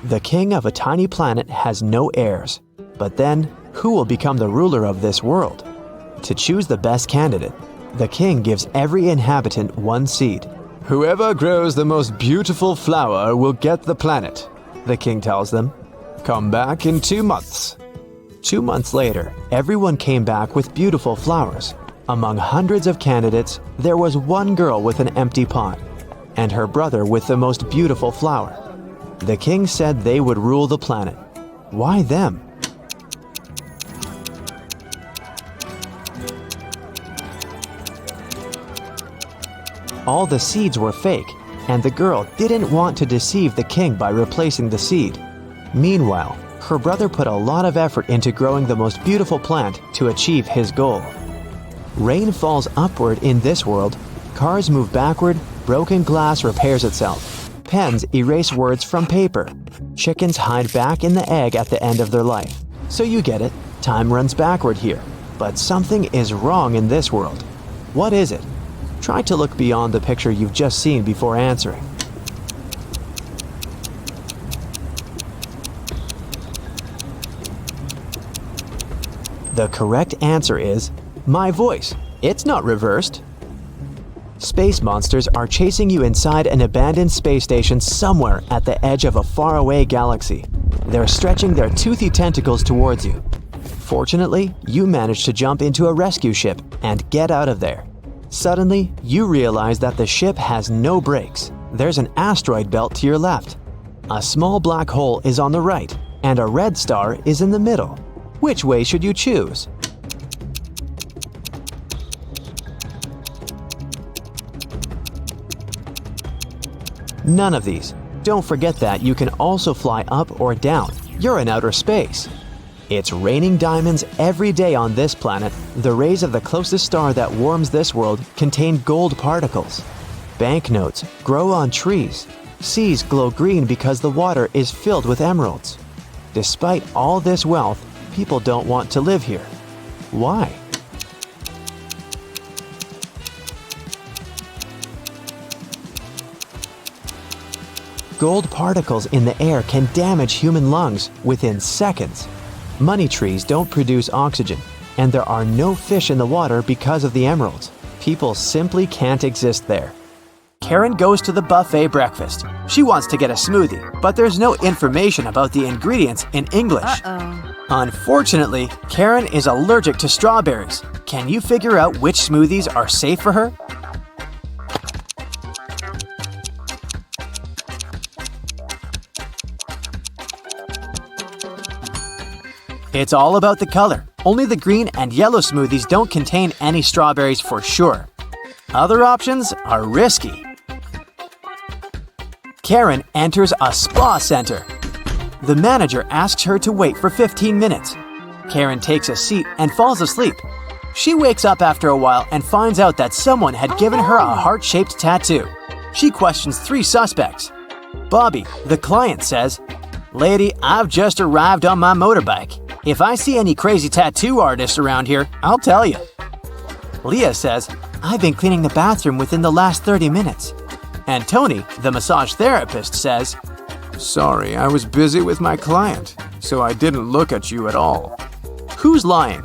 The king of a tiny planet has no heirs. But then, who will become the ruler of this world? To choose the best candidate, the king gives every inhabitant 1 seed. "Whoever grows the most beautiful flower will get the planet," the king tells them. "Come back in 2 months." 2 months later, everyone came back with beautiful flowers. Among hundreds of candidates, there was one girl with an empty pot, and her brother with the most beautiful flower. The king said they would rule the planet. Why them? All the seeds were fake, and the girl didn't want to deceive the king by replacing the seed. Meanwhile, her brother put a lot of effort into growing the most beautiful plant to achieve his goal. Rain falls upward in this world, cars move backward, broken glass repairs itself, pens erase words from paper, chickens hide back in the egg at the end of their life. So you get it, time runs backward here. But something is wrong in this world. What is it? Try to look beyond the picture you've just seen before answering. The correct answer is my voice. It's not reversed. Space monsters are chasing you inside an abandoned space station somewhere at the edge of a faraway galaxy. They're stretching their toothy tentacles towards you. Fortunately, you manage to jump into a rescue ship and get out of there. Suddenly, you realize that the ship has no brakes. There's an asteroid belt to your left. A small black hole is on the right, and a red star is in the middle. Which way should you choose? None of these. Don't forget that you can also fly up or down. You're in outer space. It's raining diamonds every day on this planet. The rays of the closest star that warms this world contain gold particles. Banknotes grow on trees. Seas glow green because the water is filled with emeralds. Despite all this wealth, people don't want to live here. Why? Gold particles in the air can damage human lungs within seconds. Money trees don't produce oxygen, and there are no fish in the water because of the emeralds. People simply can't exist there. Karen goes to the buffet breakfast. She wants to get a smoothie, but there's no information about the ingredients in English. Unfortunately, Karen is allergic to strawberries. Can you figure out which smoothies are safe for her? It's all about the color. Only the green and yellow smoothies don't contain any strawberries for sure. Other options are risky. Karen enters a spa center. The manager asks her to wait for 15 minutes. Karen takes a seat and falls asleep. She wakes up after a while and finds out that someone had given her a heart-shaped tattoo. She questions 3 suspects. Bobby, the client, says, "Lady, I've just arrived on my motorbike. If I see any crazy tattoo artists around here, I'll tell you." Leah says, "I've been cleaning the bathroom within the last 30 minutes. And Tony, the massage therapist, says, Sorry, I was busy with my client, so I didn't look at you at all. Who's lying?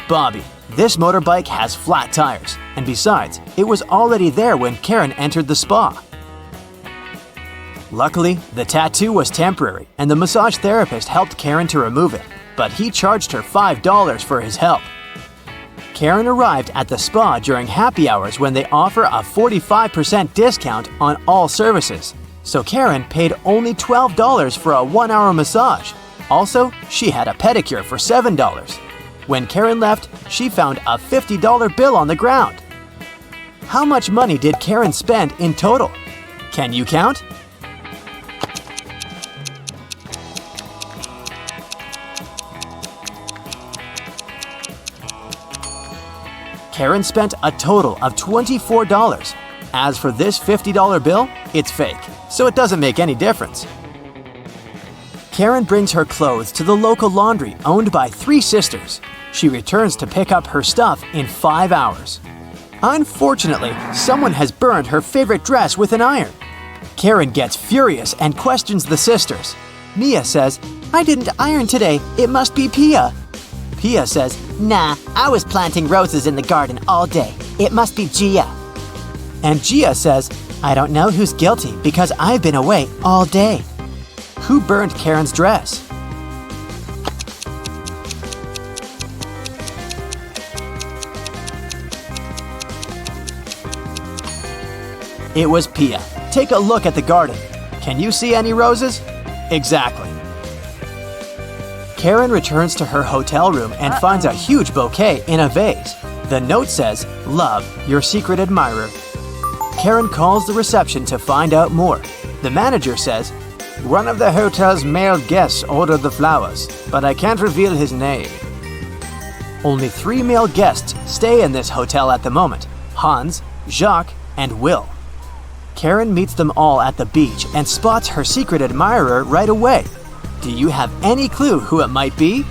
Bobby. This motorbike has flat tires, and besides, it was already there when Karen entered the spa. Luckily, the tattoo was temporary, and the massage therapist helped Karen to remove it, but he charged her $5 for his help. Karen arrived at the spa during happy hours when they offer a 45% discount on all services, so Karen paid only $12 for a 1-hour massage. Also, she had a pedicure for $7. When Karen left, she found a $50 bill on the ground. How much money did Karen spend in total? Can you count? Karen spent a total of $24. As for this $50 bill, it's fake, so it doesn't make any difference. Karen brings her clothes to the local laundry owned by 3 sisters. She returns to pick up her stuff in 5 hours. Unfortunately, someone has burned her favorite dress with an iron. Karen gets furious and questions the sisters. Mia says, "I didn't iron today, it must be Pia." Pia says, "Nah, I was planting roses in the garden all day. It must be Gia." And Gia says, "I don't know who's guilty because I've been away all day." Who burned Karen's dress? It was Pia. Take a look at the garden. Can you see any roses? Exactly. Karen returns to her hotel room and finds a huge bouquet in a vase. The note says, "Love, your secret admirer." Karen calls the reception to find out more. The manager says, "One of the hotel's male guests ordered the flowers, but I can't reveal his name." Only 3 male guests stay in this hotel at the moment: Hans, Jacques, and Will. Karen meets them all at the beach and spots her secret admirer right away. Do you have any clue who it might be?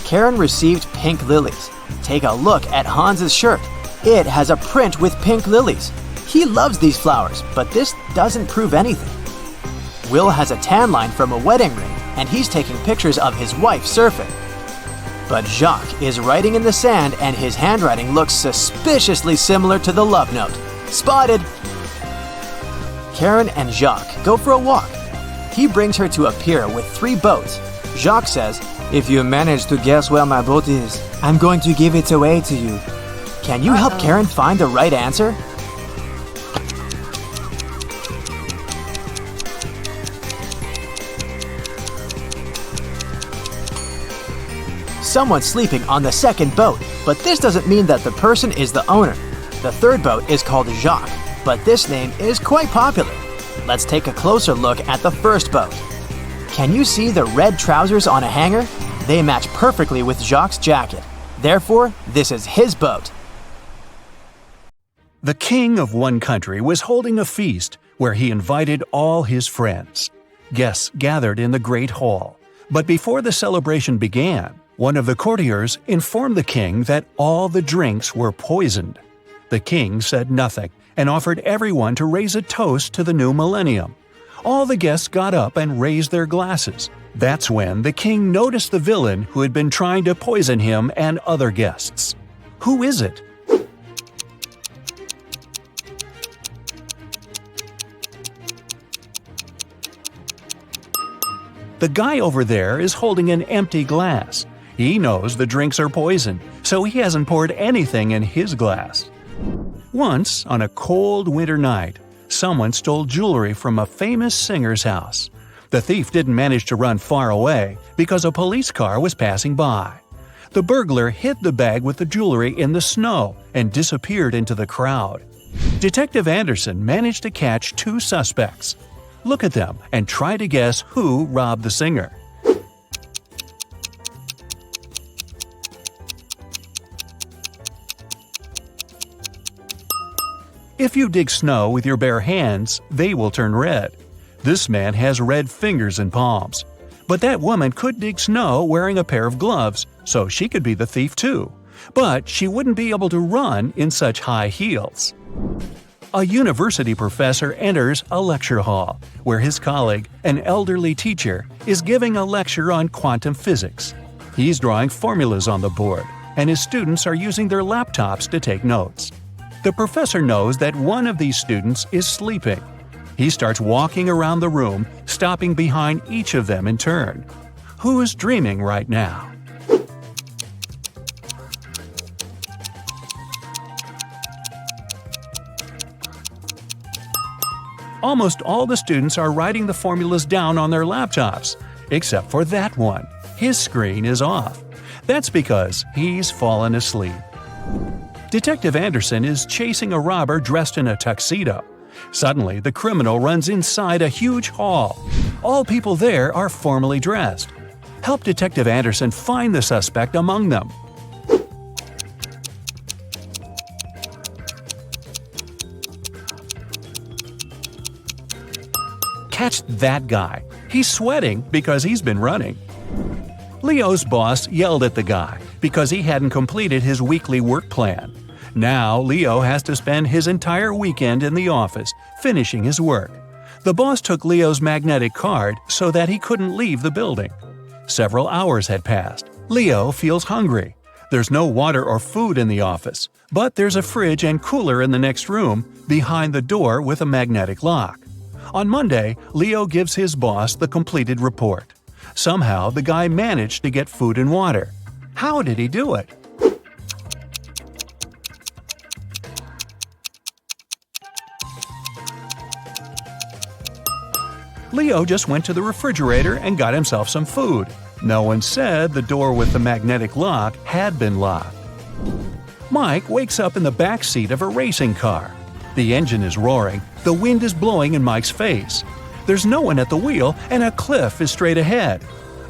Karen received pink lilies. Take a look at Hans's shirt. It has a print with pink lilies. He loves these flowers, but this doesn't prove anything. Will has a tan line from a wedding ring, and he's taking pictures of his wife surfing. But Jacques is writing in the sand, and his handwriting looks suspiciously similar to the love note. Spotted! Karen and Jacques go for a walk. He brings her to a pier with 3 boats. Jacques says, "If you manage to guess where my boat is, I'm going to give it away to you." Can you help Karen find the right answer? someone sleeping on the second boat, but this doesn't mean that the person is the owner. The third boat is called Jacques, but this name is quite popular. Let's take a closer look at the first boat. Can you see the red trousers on a hanger? They match perfectly with Jacques' jacket. Therefore, this is his boat. The king of one country was holding a feast where he invited all his friends. Guests gathered in the great hall. But before the celebration began, one of the courtiers informed the king that all the drinks were poisoned. The king said nothing and offered everyone to raise a toast to the new millennium. All the guests got up and raised their glasses. That's when the king noticed the villain who had been trying to poison him and other guests. Who is it? The guy over there is holding an empty glass. He knows the drinks are poison, so he hasn't poured anything in his glass. Once, on a cold winter night, someone stole jewelry from a famous singer's house. The thief didn't manage to run far away because a police car was passing by. The burglar hid the bag with the jewelry in the snow and disappeared into the crowd. Detective Anderson managed to catch 2 suspects. Look at them and try to guess who robbed the singer. If you dig snow with your bare hands, they will turn red. This man has red fingers and palms. But that woman could dig snow wearing a pair of gloves, so she could be the thief too. But she wouldn't be able to run in such high heels. A university professor enters a lecture hall, where his colleague, an elderly teacher, is giving a lecture on quantum physics. He's drawing formulas on the board, and his students are using their laptops to take notes. The professor knows that one of these students is sleeping. He starts walking around the room, stopping behind each of them in turn. Who is dreaming right now? Almost all the students are writing the formulas down on their laptops, except for that one. His screen is off. That's because he's fallen asleep. Detective Anderson is chasing a robber dressed in a tuxedo. Suddenly, the criminal runs inside a huge hall. All people there are formally dressed. Help Detective Anderson find the suspect among them. Catch that guy. He's sweating because he's been running. Leo's boss yelled at the guy because he hadn't completed his weekly work plan. Now Leo has to spend his entire weekend in the office, finishing his work. The boss took Leo's magnetic card so that he couldn't leave the building. Several hours had passed. Leo feels hungry. There's no water or food in the office, but there's a fridge and cooler in the next room, behind the door with a magnetic lock. On Monday, Leo gives his boss the completed report. Somehow, the guy managed to get food and water. How did he do it? Leo just went to the refrigerator and got himself some food. No one said the door with the magnetic lock had been locked. Mike wakes up in the back seat of a racing car. The engine is roaring, the wind is blowing in Mike's face. There's no one at the wheel and a cliff is straight ahead.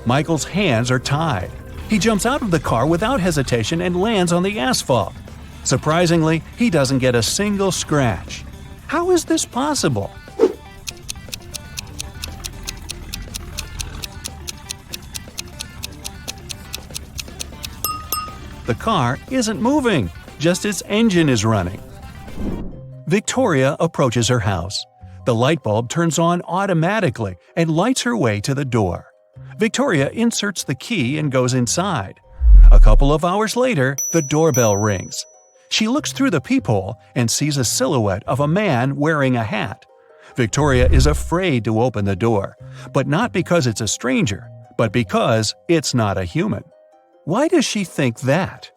Michael's hands are tied. He jumps out of the car without hesitation and lands on the asphalt. Surprisingly, he doesn't get a single scratch. How is this possible? The car isn't moving, just its engine is running. Victoria approaches her house. The light bulb turns on automatically and lights her way to the door. Victoria inserts the key and goes inside. A couple of hours later, the doorbell rings. She looks through the peephole and sees a silhouette of a man wearing a hat. Victoria is afraid to open the door, but not because it's a stranger, but because it's not a human. Why does she think that?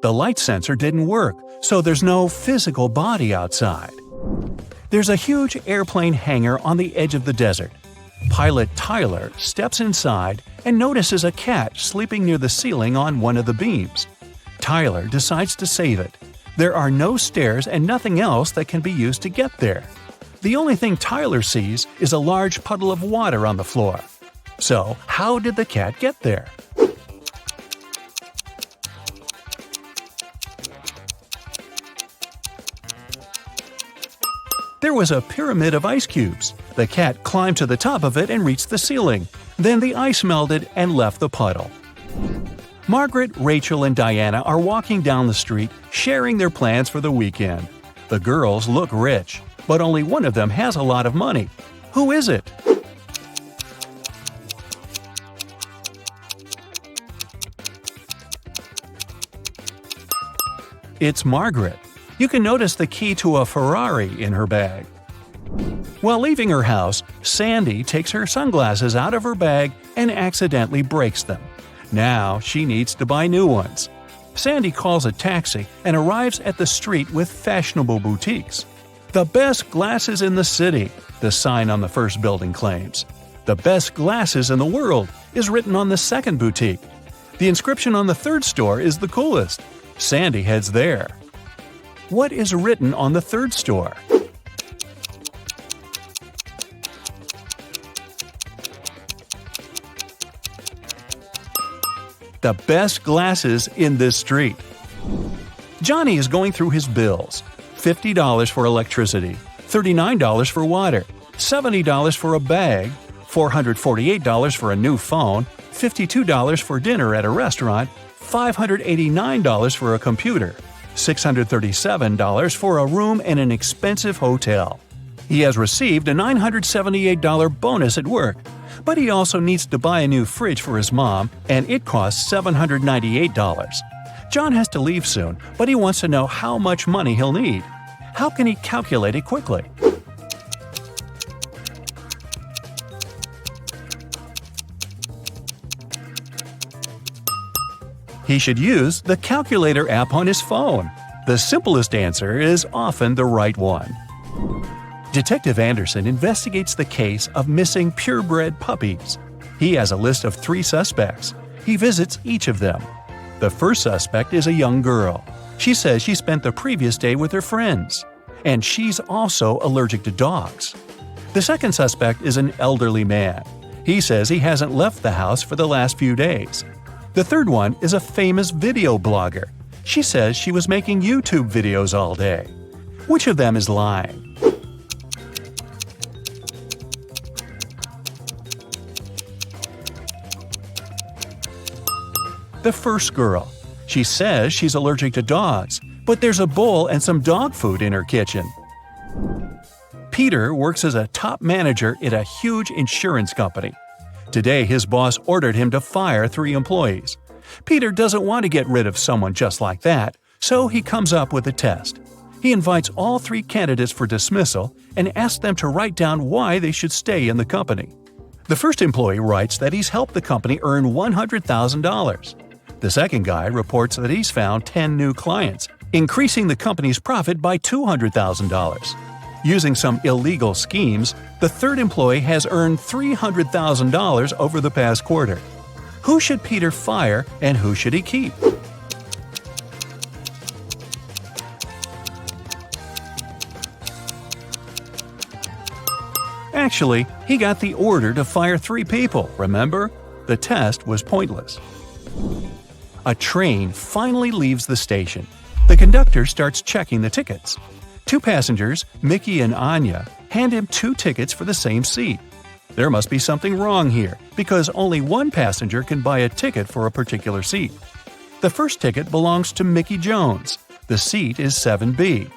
The light sensor didn't work, so there's no physical body outside. There's a huge airplane hangar on the edge of the desert. Pilot Tyler steps inside and notices a cat sleeping near the ceiling on one of the beams. Tyler decides to save it. There are no stairs and nothing else that can be used to get there. The only thing Tyler sees is a large puddle of water on the floor. So, how did the cat get there? There was a pyramid of ice cubes. The cat climbed to the top of it and reached the ceiling. Then the ice melted and left the puddle. Margaret, Rachel, and Diana are walking down the street, sharing their plans for the weekend. The girls look rich, but only one of them has a lot of money. Who is it? It's Margaret. You can notice the key to a Ferrari in her bag. While leaving her house, Sandy takes her sunglasses out of her bag and accidentally breaks them. Now she needs to buy new ones. Sandy calls a taxi and arrives at the street with fashionable boutiques. "The best glasses in the city," the sign on the first building claims. "The best glasses in the world" is written on the second boutique. The inscription on the third store is the coolest. Sandy heads there. What is written on the third store? The best glasses in this street. Johnny is going through his bills. $50 for electricity, $39 for water, $70 for a bag, $448 for a new phone, $52 for dinner at a restaurant, $589 for a computer, $637 for a room in an expensive hotel. He has received a $978 bonus at work, but he also needs to buy a new fridge for his mom, and it costs $798. John has to leave soon, but he wants to know how much money he'll need. How can he calculate it quickly? He should use the calculator app on his phone. The simplest answer is often the right one. Detective Anderson investigates the case of missing purebred puppies. He has a list of 3 suspects. He visits each of them. The first suspect is a young girl. She says she spent the previous day with her friends. And she's also allergic to dogs. The second suspect is an elderly man. He says he hasn't left the house for the last few days. The third one is a famous video blogger. She says she was making YouTube videos all day. Which of them is lying? The first girl. She says she's allergic to dogs, but there's a bowl and some dog food in her kitchen. Peter works as a top manager at a huge insurance company. Today, his boss ordered him to fire 3 employees. Peter doesn't want to get rid of someone just like that, so he comes up with a test. He invites all 3 candidates for dismissal and asks them to write down why they should stay in the company. The first employee writes that he's helped the company earn $100,000. The second guy reports that he's found 10 new clients, increasing the company's profit by $200,000. Using some illegal schemes, the third employee has earned $300,000 over the past quarter. Who should Peter fire and who should he keep? Actually, he got the order to fire 3 people, remember? The test was pointless. A train finally leaves the station. The conductor starts checking the tickets. 2 passengers, Mickey and Anya, hand him 2 tickets for the same seat. There must be something wrong here, because only one passenger can buy a ticket for a particular seat. The first ticket belongs to Mickey Jones. The seat is 7B.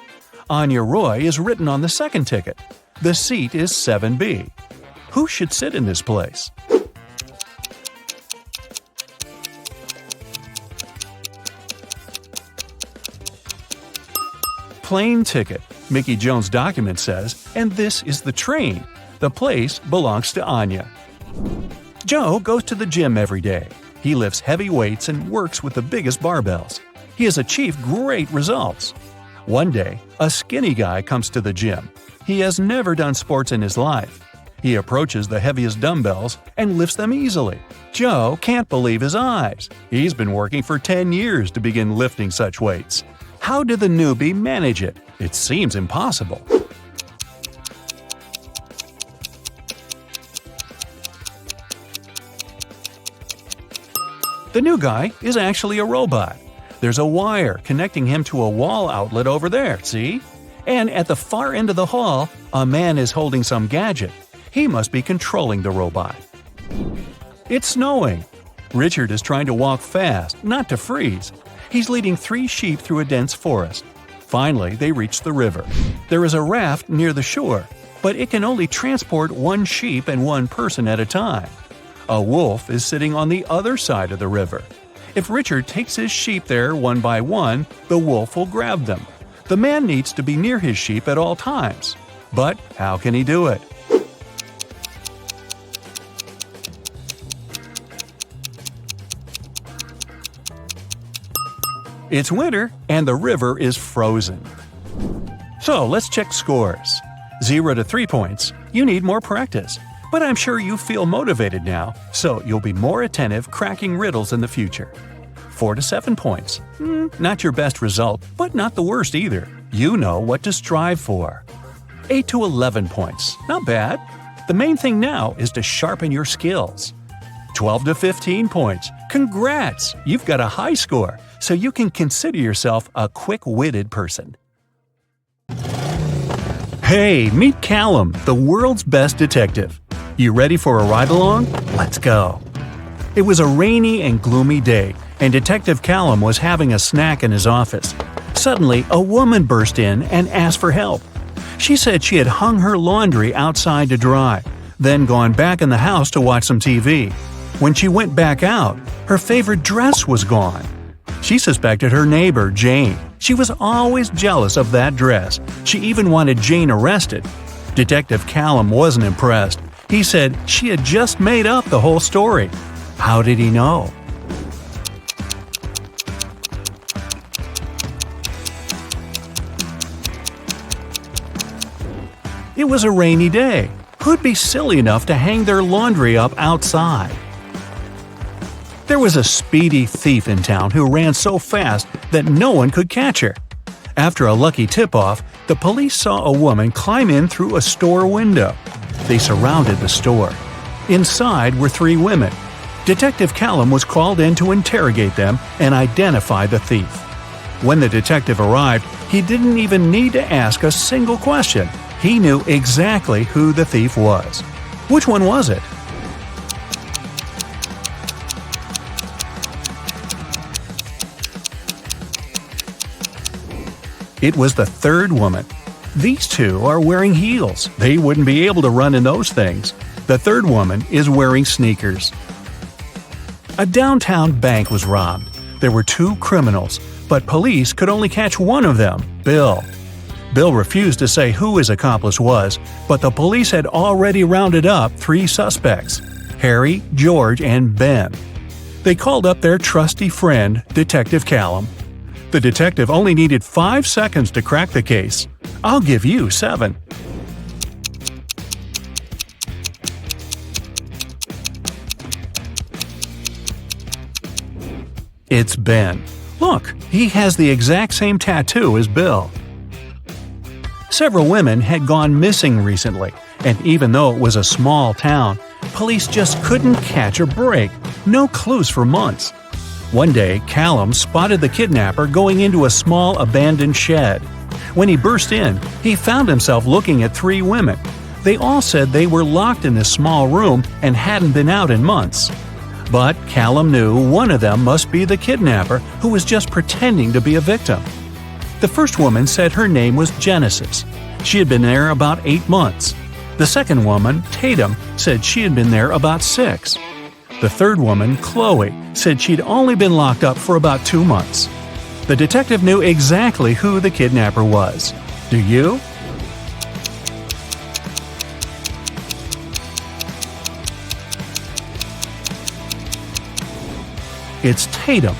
Anya Roy is written on the second ticket. The seat is 7B. Who should sit in this place? Plane ticket, Mickey Jones' document says, and this is the train. The place belongs to Anya. Joe goes to the gym every day. He lifts heavy weights and works with the biggest barbells. He has achieved great results. One day, a skinny guy comes to the gym. He has never done sports in his life. He approaches the heaviest dumbbells and lifts them easily. Joe can't believe his eyes. He's been working for 10 years to begin lifting such weights. How did the newbie manage it? It seems impossible. The new guy is actually a robot. There's a wire connecting him to a wall outlet over there, see? And at the far end of the hall, a man is holding some gadget. He must be controlling the robot. It's snowing. Richard is trying to walk fast, not to freeze. He's leading 3 sheep through a dense forest. Finally, they reach the river. There is a raft near the shore, but it can only transport 1 sheep and 1 person at a time. A wolf is sitting on the other side of the river. If Richard takes his sheep there one by one, the wolf will grab them. The man needs to be near his sheep at all times. But how can he do it? It's winter and the river is frozen. So let's check scores. 0 to 3 points. You need more practice. But I'm sure you feel motivated now, so you'll be more attentive cracking riddles in the future. 4 to 7 points. Not your best result, but not the worst either. You know what to strive for. 8 to 11 points. Not bad. The main thing now is to sharpen your skills. 12 to 15 points. Congrats! You've got a high score, so you can consider yourself a quick-witted person. Hey, meet Callum, the world's best detective. You ready for a ride-along? Let's go. It was a rainy and gloomy day, and Detective Callum was having a snack in his office. Suddenly, a woman burst in and asked for help. She said she had hung her laundry outside to dry, then gone back in the house to watch some TV. When she went back out, her favorite dress was gone. She suspected her neighbor, Jane. She was always jealous of that dress. She even wanted Jane arrested. Detective Callum wasn't impressed. He said she had just made up the whole story. How did he know? It was a rainy day. Who'd be silly enough to hang their laundry up outside? There was a speedy thief in town who ran so fast that no one could catch her. After a lucky tip-off, the police saw a woman climb in through a store window. They surrounded the store. Inside were 3 women. Detective Callum was called in to interrogate them and identify the thief. When the detective arrived, he didn't even need to ask a single question. He knew exactly who the thief was. Which one was it? It was the 3rd woman. These 2 are wearing heels. They wouldn't be able to run in those things. The 3rd woman is wearing sneakers. A downtown bank was robbed. There were 2 criminals, but police could only catch one of them, Bill. Bill refused to say who his accomplice was, but the police had already rounded up 3 suspects: Harry, George, and Ben. They called up their trusty friend, Detective Callum. The detective only needed 5 seconds to crack the case. I'll give you 7. It's Ben. Look, he has the exact same tattoo as Bill. Several women had gone missing recently, and even though it was a small town, police just couldn't catch a break. No clues for months. One day, Callum spotted the kidnapper going into a small abandoned shed. When he burst in, he found himself looking at 3 women. They all said they were locked in this small room and hadn't been out in months. But Callum knew one of them must be the kidnapper who was just pretending to be a victim. The first woman said her name was Genesis. She had been there about 8 months. The second woman, Tatum, said she had been there about 6. The third woman, Chloe, said she'd only been locked up for about 2 months. The detective knew exactly who the kidnapper was. Do you? It's Tatum.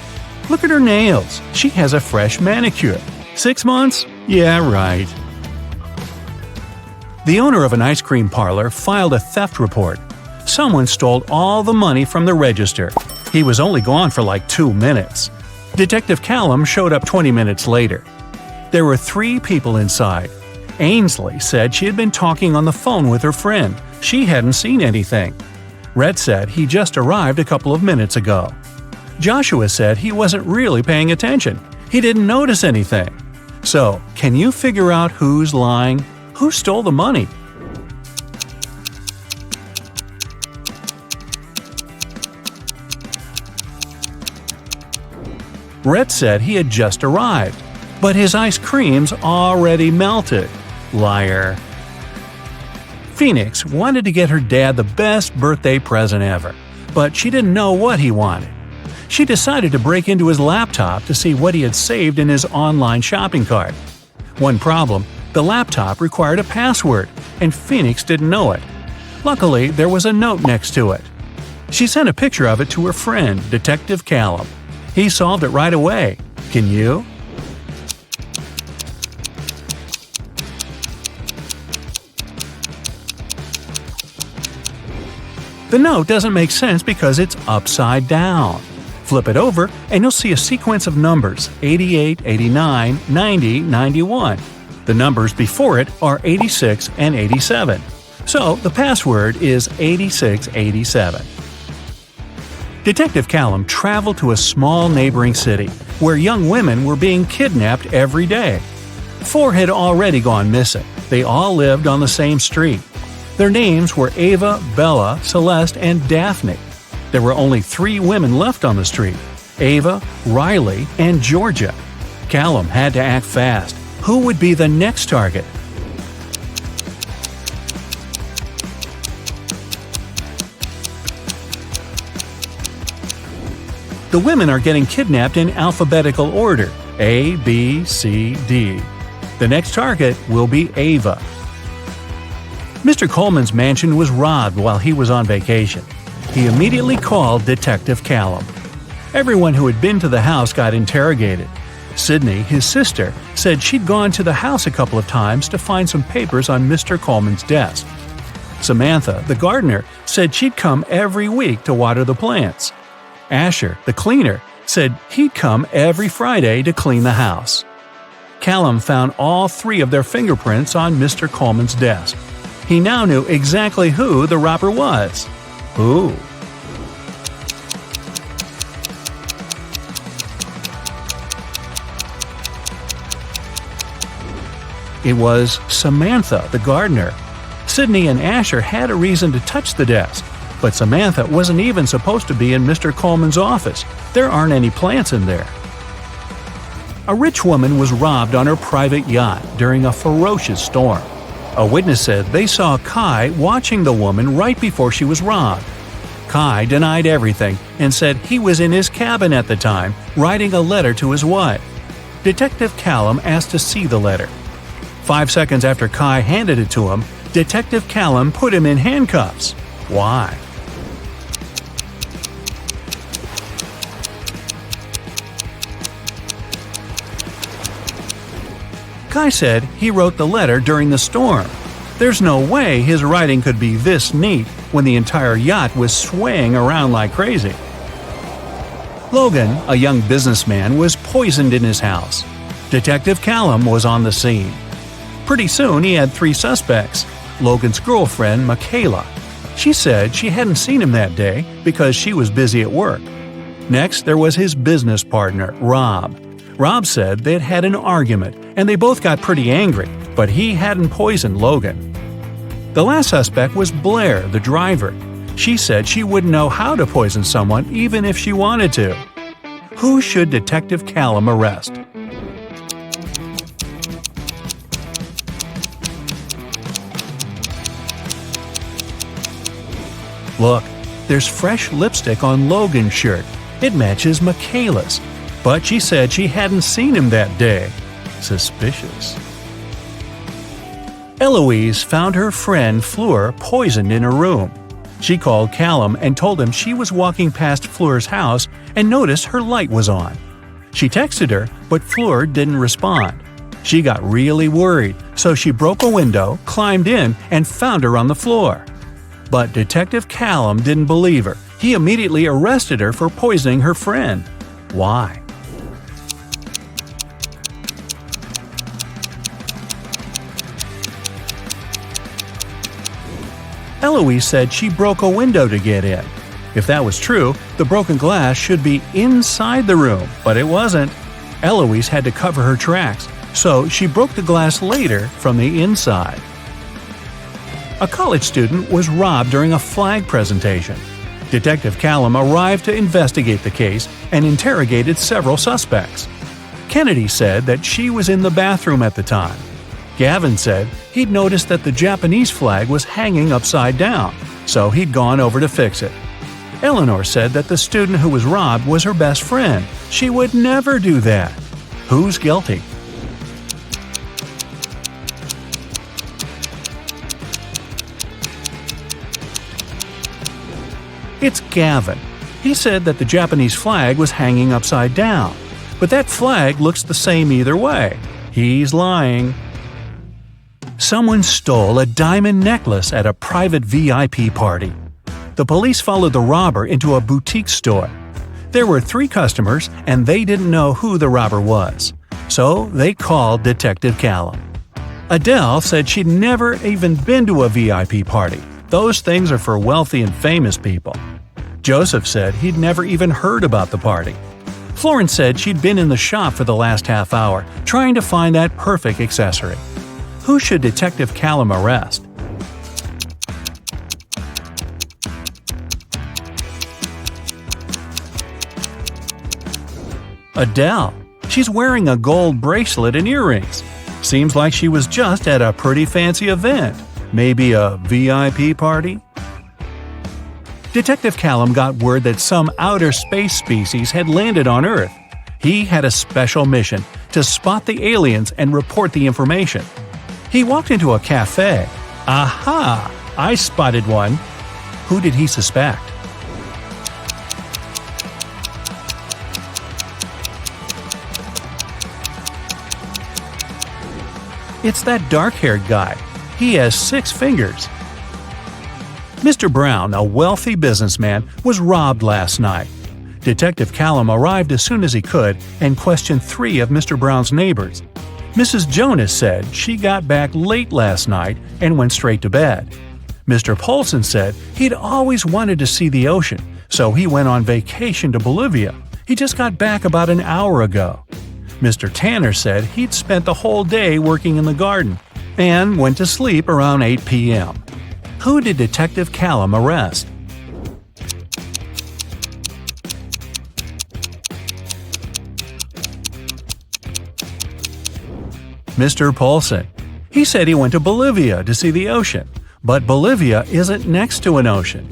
Look at her nails. She has a fresh manicure. 6 months? Yeah, right. The owner of an ice cream parlor filed a theft report. Someone stole all the money from the register. He was only gone for like 2 minutes. Detective Callum showed up 20 minutes later. There were 3 people inside. Ainsley said she had been talking on the phone with her friend. She hadn't seen anything. Rhett said he just arrived a couple of minutes ago. Joshua said he wasn't really paying attention. He didn't notice anything. So, can you figure out who's lying? Who stole the money? Rhett said he had just arrived, but his ice cream's already melted. Liar. Phoenix wanted to get her dad the best birthday present ever, but she didn't know what he wanted. She decided to break into his laptop to see what he had saved in his online shopping cart. One problem, the laptop required a password, and Phoenix didn't know it. Luckily, there was a note next to it. She sent a picture of it to her friend, Detective Callum. He solved it right away. Can you? The note doesn't make sense because it's upside down. Flip it over and you'll see a sequence of numbers 88, 89, 90, 91. The numbers before it are 86 and 87. So the password is 8687. Detective Callum traveled to a small neighboring city where young women were being kidnapped every day. 4 had already gone missing. They all lived on the same street. Their names were Ava, Bella, Celeste, and Daphne. There were only 3 women left on the street: Ava, Riley, and Georgia. Callum had to act fast. Who would be the next target? The women are getting kidnapped in alphabetical order: A, B, C, D. The next target will be Ava. Mr. Coleman's mansion was robbed while he was on vacation. He immediately called Detective Callum. Everyone who had been to the house got interrogated. Sydney, his sister, said she'd gone to the house a couple of times to find some papers on Mr. Coleman's desk. Samantha, the gardener, said she'd come every week to water the plants. Asher, the cleaner, said he'd come every Friday to clean the house. Callum found all 3 of their fingerprints on Mr. Coleman's desk. He now knew exactly who the robber was. Who? It was Samantha, the gardener. Sydney and Asher had a reason to touch the desk, but Samantha wasn't even supposed to be in Mr. Coleman's office. There aren't any plants in there. A rich woman was robbed on her private yacht during a ferocious storm. A witness said they saw Kai watching the woman right before she was robbed. Kai denied everything and said he was in his cabin at the time, writing a letter to his wife. Detective Callum asked to see the letter. 5 seconds after Kai handed it to him, Detective Callum put him in handcuffs. Why? Kai said he wrote the letter during the storm. There's no way his writing could be this neat when the entire yacht was swaying around like crazy. Logan, a young businessman, was poisoned in his house. Detective Callum was on the scene. Pretty soon he had 3 suspects. Logan's girlfriend, Michaela. She said she hadn't seen him that day because she was busy at work. Next, there was his business partner, Rob. Rob said they'd had an argument and they both got pretty angry, but he hadn't poisoned Logan. The last suspect was Blair, the driver. She said she wouldn't know how to poison someone even if she wanted to. Who should Detective Callum arrest? Look, there's fresh lipstick on Logan's shirt. It matches Michaela's. But she said she hadn't seen him that day. Suspicious. Eloise found her friend Fleur poisoned in her room. She called Callum and told him she was walking past Fleur's house and noticed her light was on. She texted her, but Fleur didn't respond. She got really worried, so she broke a window, climbed in, and found her on the floor. But Detective Callum didn't believe her. He immediately arrested her for poisoning her friend. Why? Eloise said she broke a window to get in. If that was true, the broken glass should be inside the room, but it wasn't. Eloise had to cover her tracks, so she broke the glass later from the inside. A college student was robbed during a flag presentation. Detective Callum arrived to investigate the case and interrogated several suspects. Kennedy said that she was in the bathroom at the time. Gavin said he'd noticed that the Japanese flag was hanging upside down, so he'd gone over to fix it. Eleanor said that the student who was robbed was her best friend. She would never do that. Who's guilty? It's Gavin. He said that the Japanese flag was hanging upside down, but that flag looks the same either way. He's lying. Someone stole a diamond necklace at a private VIP party. The police followed the robber into a boutique store. There were 3 customers, and they didn't know who the robber was, so they called Detective Callum. Adele said she'd never even been to a VIP party. Those things are for wealthy and famous people. Joseph said he'd never even heard about the party. Florence said she'd been in the shop for the last half hour, trying to find that perfect accessory. Who should Detective Callum arrest? Adele. She's wearing a gold bracelet and earrings. Seems like she was just at a pretty fancy event. Maybe a VIP party? Detective Callum got word that some outer space species had landed on Earth. He had a special mission to spot the aliens and report the information. He walked into a cafe. Aha! I spotted one. Who did he suspect? It's that dark-haired guy. He has 6 fingers. Mr. Brown, a wealthy businessman, was robbed last night. Detective Callum arrived as soon as he could and questioned 3 of Mr. Brown's neighbors. Mrs. Jonas said she got back late last night and went straight to bed. Mr. Polson said he'd always wanted to see the ocean, so he went on vacation to Bolivia. He just got back about an hour ago. Mr. Tanner said he'd spent the whole day working in the garden and went to sleep around 8 p.m. Who did Detective Callum arrest? Mr. Polson. He said he went to Bolivia to see the ocean, but Bolivia isn't next to an ocean.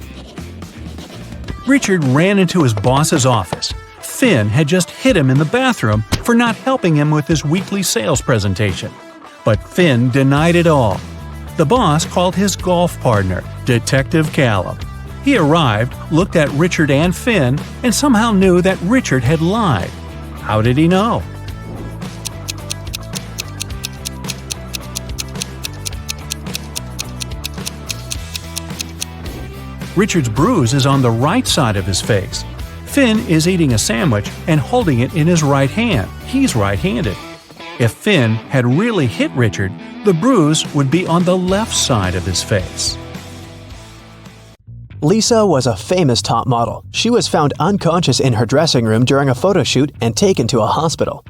Richard ran into his boss's office. Finn had just hit him in the bathroom for not helping him with his weekly sales presentation. But Finn denied it all. The boss called his golf partner, Detective Callum. He arrived, looked at Richard and Finn, and somehow knew that Richard had lied. How did he know? Richard's bruise is on the right side of his face. Finn is eating a sandwich and holding it in his right hand. He's right-handed. If Finn had really hit Richard, the bruise would be on the left side of his face. Lisa was a famous top model. She was found unconscious in her dressing room during a photo shoot and taken to a hospital.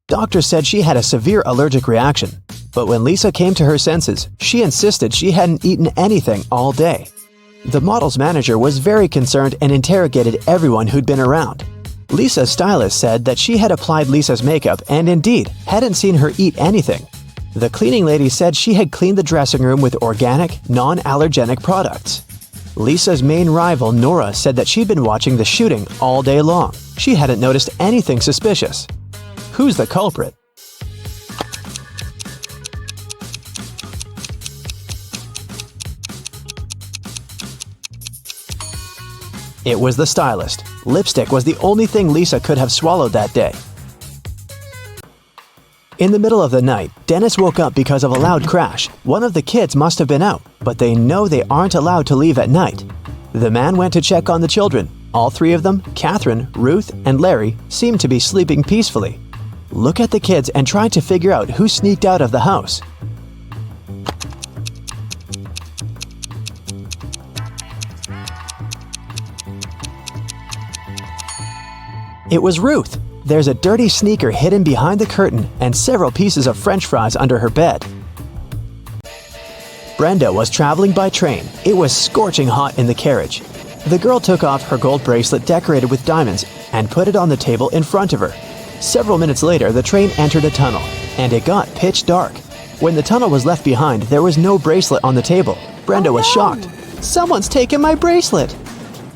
Doctors said she had a severe allergic reaction, but when Lisa came to her senses, she insisted she hadn't eaten anything all day. The model's manager was very concerned and interrogated everyone who'd been around. Lisa's stylist said that she had applied Lisa's makeup and indeed hadn't seen her eat anything. The cleaning lady said she had cleaned the dressing room with organic, non-allergenic products. Lisa's main rival, Nora, said that she'd been watching the shooting all day long. She hadn't noticed anything suspicious. Who's the culprit? It was the stylist. Lipstick was the only thing Lisa could have swallowed that day. In the middle of the night, Dennis woke up because of a loud crash. One of the kids must have been out, but they know they aren't allowed to leave at night. The man went to check on the children. All three of them, Catherine, Ruth, and Larry, seemed to be sleeping peacefully. Look at the kids and try to figure out who sneaked out of the house. It was Ruth. There's a dirty sneaker hidden behind the curtain and several pieces of French fries under her bed. Brenda was traveling by train. It was scorching hot in the carriage. The girl took off her gold bracelet decorated with diamonds and put it on the table in front of her. Several minutes later, the train entered a tunnel, and it got pitch dark. When the tunnel was left behind, there was no bracelet on the table. Brenda was shocked. "Someone's taken my bracelet!"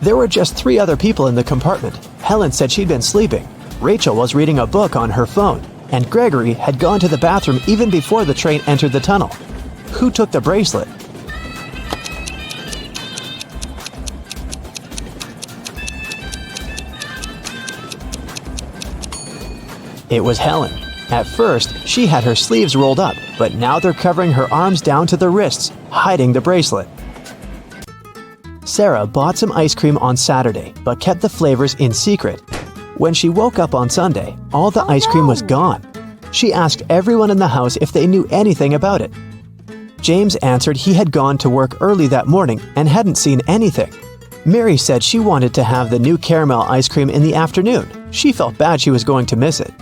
There were just 3 other people in the compartment. Helen said she'd been sleeping. Rachel was reading a book on her phone, and Gregory had gone to the bathroom even before the train entered the tunnel. Who took the bracelet? It was Helen. At first, she had her sleeves rolled up, but now they're covering her arms down to the wrists, hiding the bracelet. Sarah bought some ice cream on Saturday, but kept the flavors in secret. When she woke up on Sunday, all the ice cream was gone. She asked everyone in the house if they knew anything about it. James answered he had gone to work early that morning and hadn't seen anything. Mary said she wanted to have the new caramel ice cream in the afternoon. She felt bad she was going to miss it.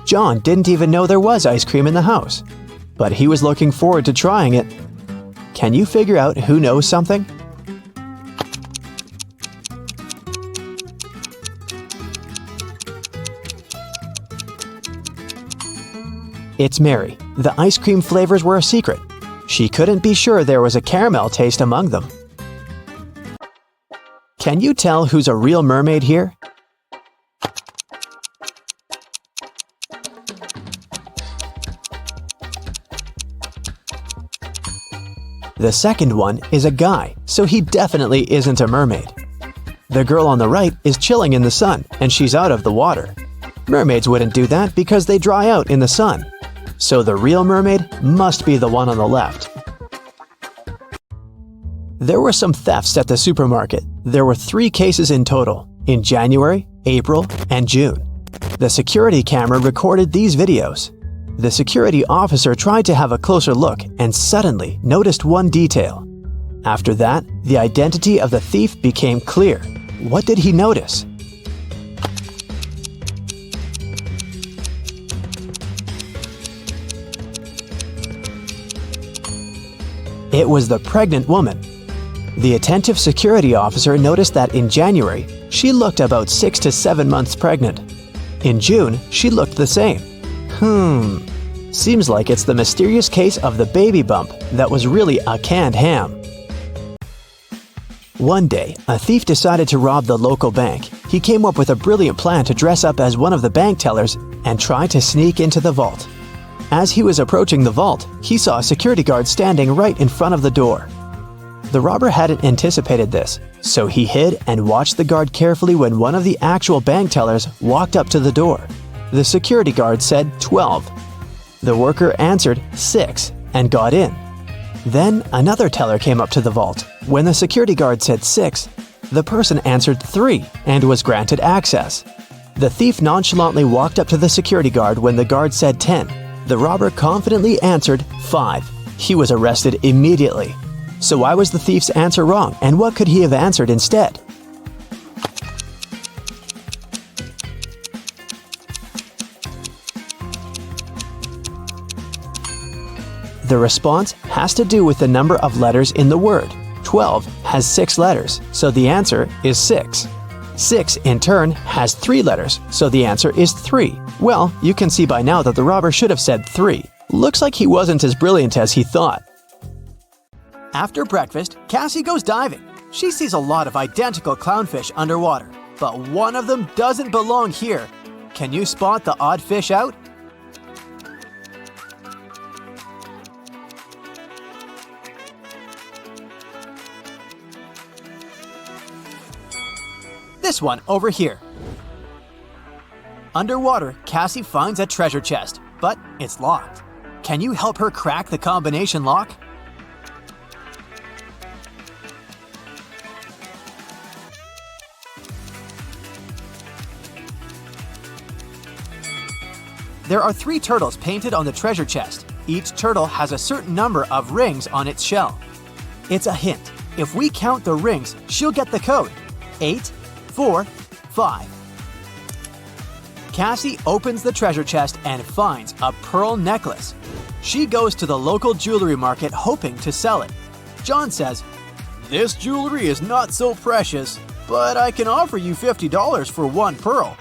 John didn't even know there was ice cream in the house, but he was looking forward to trying it. Can you figure out who knows something? It's Mary. The ice cream flavors were a secret. She couldn't be sure there was a caramel taste among them. Can you tell who's a real mermaid here? The second one is a guy, so he definitely isn't a mermaid. The girl on the right is chilling in the sun, and she's out of the water. Mermaids wouldn't do that because they dry out in the sun. So the real mermaid must be the one on the left. There were some thefts at the supermarket. There were 3 cases in total, in January, April, and June. The security camera recorded these videos. The security officer tried to have a closer look and suddenly noticed one detail. After that, the identity of the thief became clear. What did he notice? It was the pregnant woman. The attentive security officer noticed that in January, she looked about 6 to 7 months pregnant. In June, she looked the same. Seems like it's the mysterious case of the baby bump that was really a canned ham. One day, a thief decided to rob the local bank. He came up with a brilliant plan to dress up as one of the bank tellers and try to sneak into the vault. As he was approaching the vault, he saw a security guard standing right in front of the door. The robber hadn't anticipated this, so he hid and watched the guard carefully when one of the actual bank tellers walked up to the door. The security guard said 12. The worker answered 6 and got in. Then another teller came up to the vault. When the security guard said 6, the person answered 3 and was granted access. The thief nonchalantly walked up to the security guard when the guard said 10. The robber confidently answered 5. He was arrested immediately. So why was the thief's answer wrong, and what could he have answered instead? The response has to do with the number of letters in the word. 12 has 6 letters, so the answer is 6. 6, in turn, has 3 letters, so the answer is 3. Well, you can see by now that the robber should have said 3. Looks like he wasn't as brilliant as he thought. After breakfast, Cassie goes diving. She sees a lot of identical clownfish underwater, but one of them doesn't belong here. Can you spot the odd fish out? This one over here. Underwater, Cassie finds a treasure chest, but it's locked. Can you help her crack the combination lock? There are 3 turtles painted on the treasure chest. Each turtle has a certain number of rings on its shell. It's a hint. If we count the rings, she'll get the code. 8, 4, 5. Cassie opens the treasure chest and finds a pearl necklace. She goes to the local jewelry market hoping to sell it. John says, "This jewelry is not so precious, but I can offer you $50 for one pearl."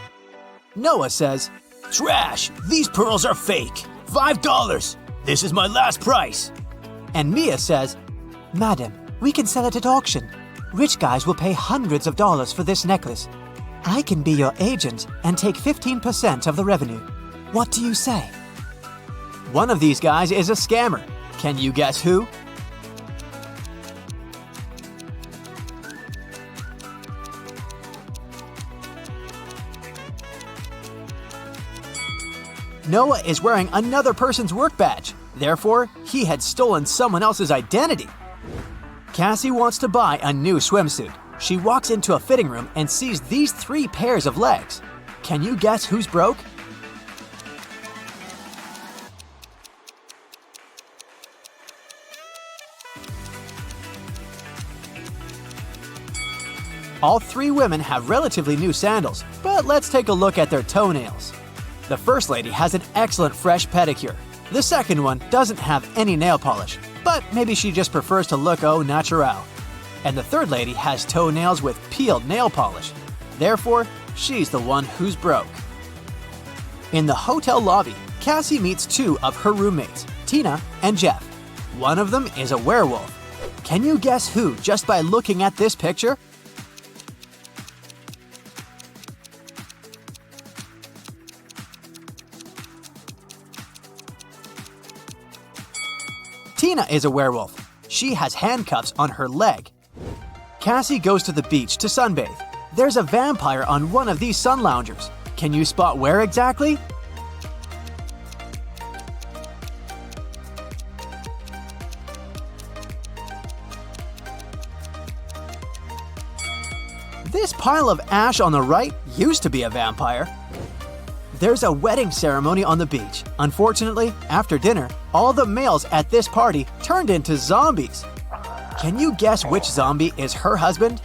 Noah says, Trash! These pearls are fake! $5! This is my last price! and Mia says, Madam, we can sell it at auction. Rich guys will pay hundreds of dollars for this necklace. I can be your agent and take 15% of the revenue. What do you say? one of these guys is a scammer. Can you guess who? Noah is wearing another person's work badge. Therefore, he had stolen someone else's identity. Cassie wants to buy a new swimsuit. She walks into a fitting room and sees these 3 pairs of legs. Can you guess who's broke? All 3 women have relatively new sandals, but let's take a look at their toenails. The first lady has an excellent fresh pedicure. The second one doesn't have any nail polish, but maybe she just prefers to look au naturel. And the third lady has toenails with peeled nail polish. Therefore, she's the one who's broke. In the hotel lobby, Cassie meets 2 of her roommates, Tina and Jeff. One of them is a werewolf. Can you guess who just by looking at this picture? Tina is a werewolf. She has handcuffs on her leg. Cassie goes to the beach to sunbathe. There's a vampire on one of these sun loungers. Can you spot where exactly? This pile of ash on the right used to be a vampire. There's a wedding ceremony on the beach. Unfortunately, after dinner, all the males at this party turned into zombies. Can you guess which zombie is her husband?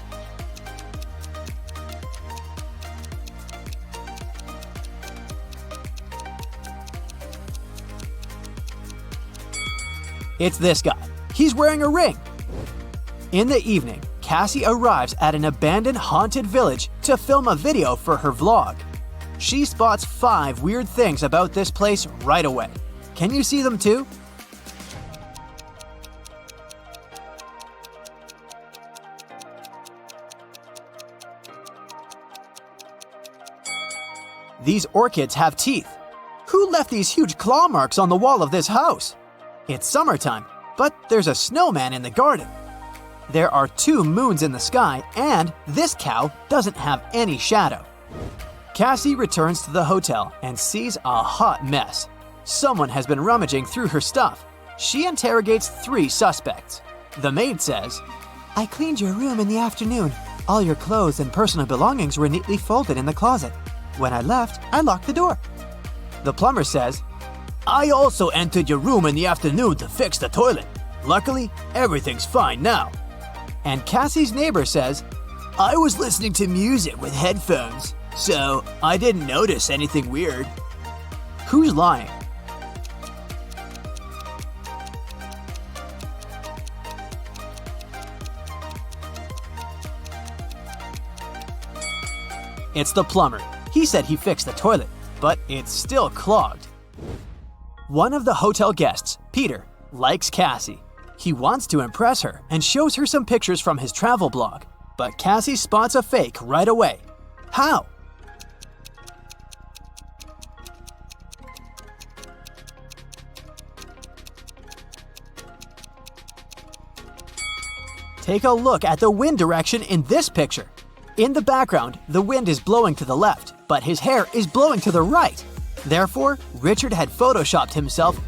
It's this guy. He's wearing a ring. In the evening, Cassie arrives at an abandoned haunted village to film a video for her vlog. She spots 5 weird things about this place right away. Can you see them too? These orchids have teeth. Who left these huge claw marks on the wall of this house? It's summertime, but there's a snowman in the garden. There are 2 moons in the sky, and this cow doesn't have any shadow. Cassie returns to the hotel and sees a hot mess. Someone has been rummaging through her stuff. She interrogates 3 suspects. The maid says, I cleaned your room in the afternoon. All your clothes and personal belongings were neatly folded in the closet. When I left, I locked the door. The plumber says, I also entered your room in the afternoon to fix the toilet. Luckily, everything's fine now. and Cassie's neighbor says, I was listening to music with headphones, so I didn't notice anything weird. who's lying? It's the plumber. He said he fixed the toilet, but it's still clogged. One of the hotel guests, Peter, likes Cassie. He wants to impress her and shows her some pictures from his travel blog, but Cassie spots a fake right away. How? Take a look at the wind direction in this picture. In the background, the wind is blowing to the left, but his hair is blowing to the right. Therefore, Richard had photoshopped himself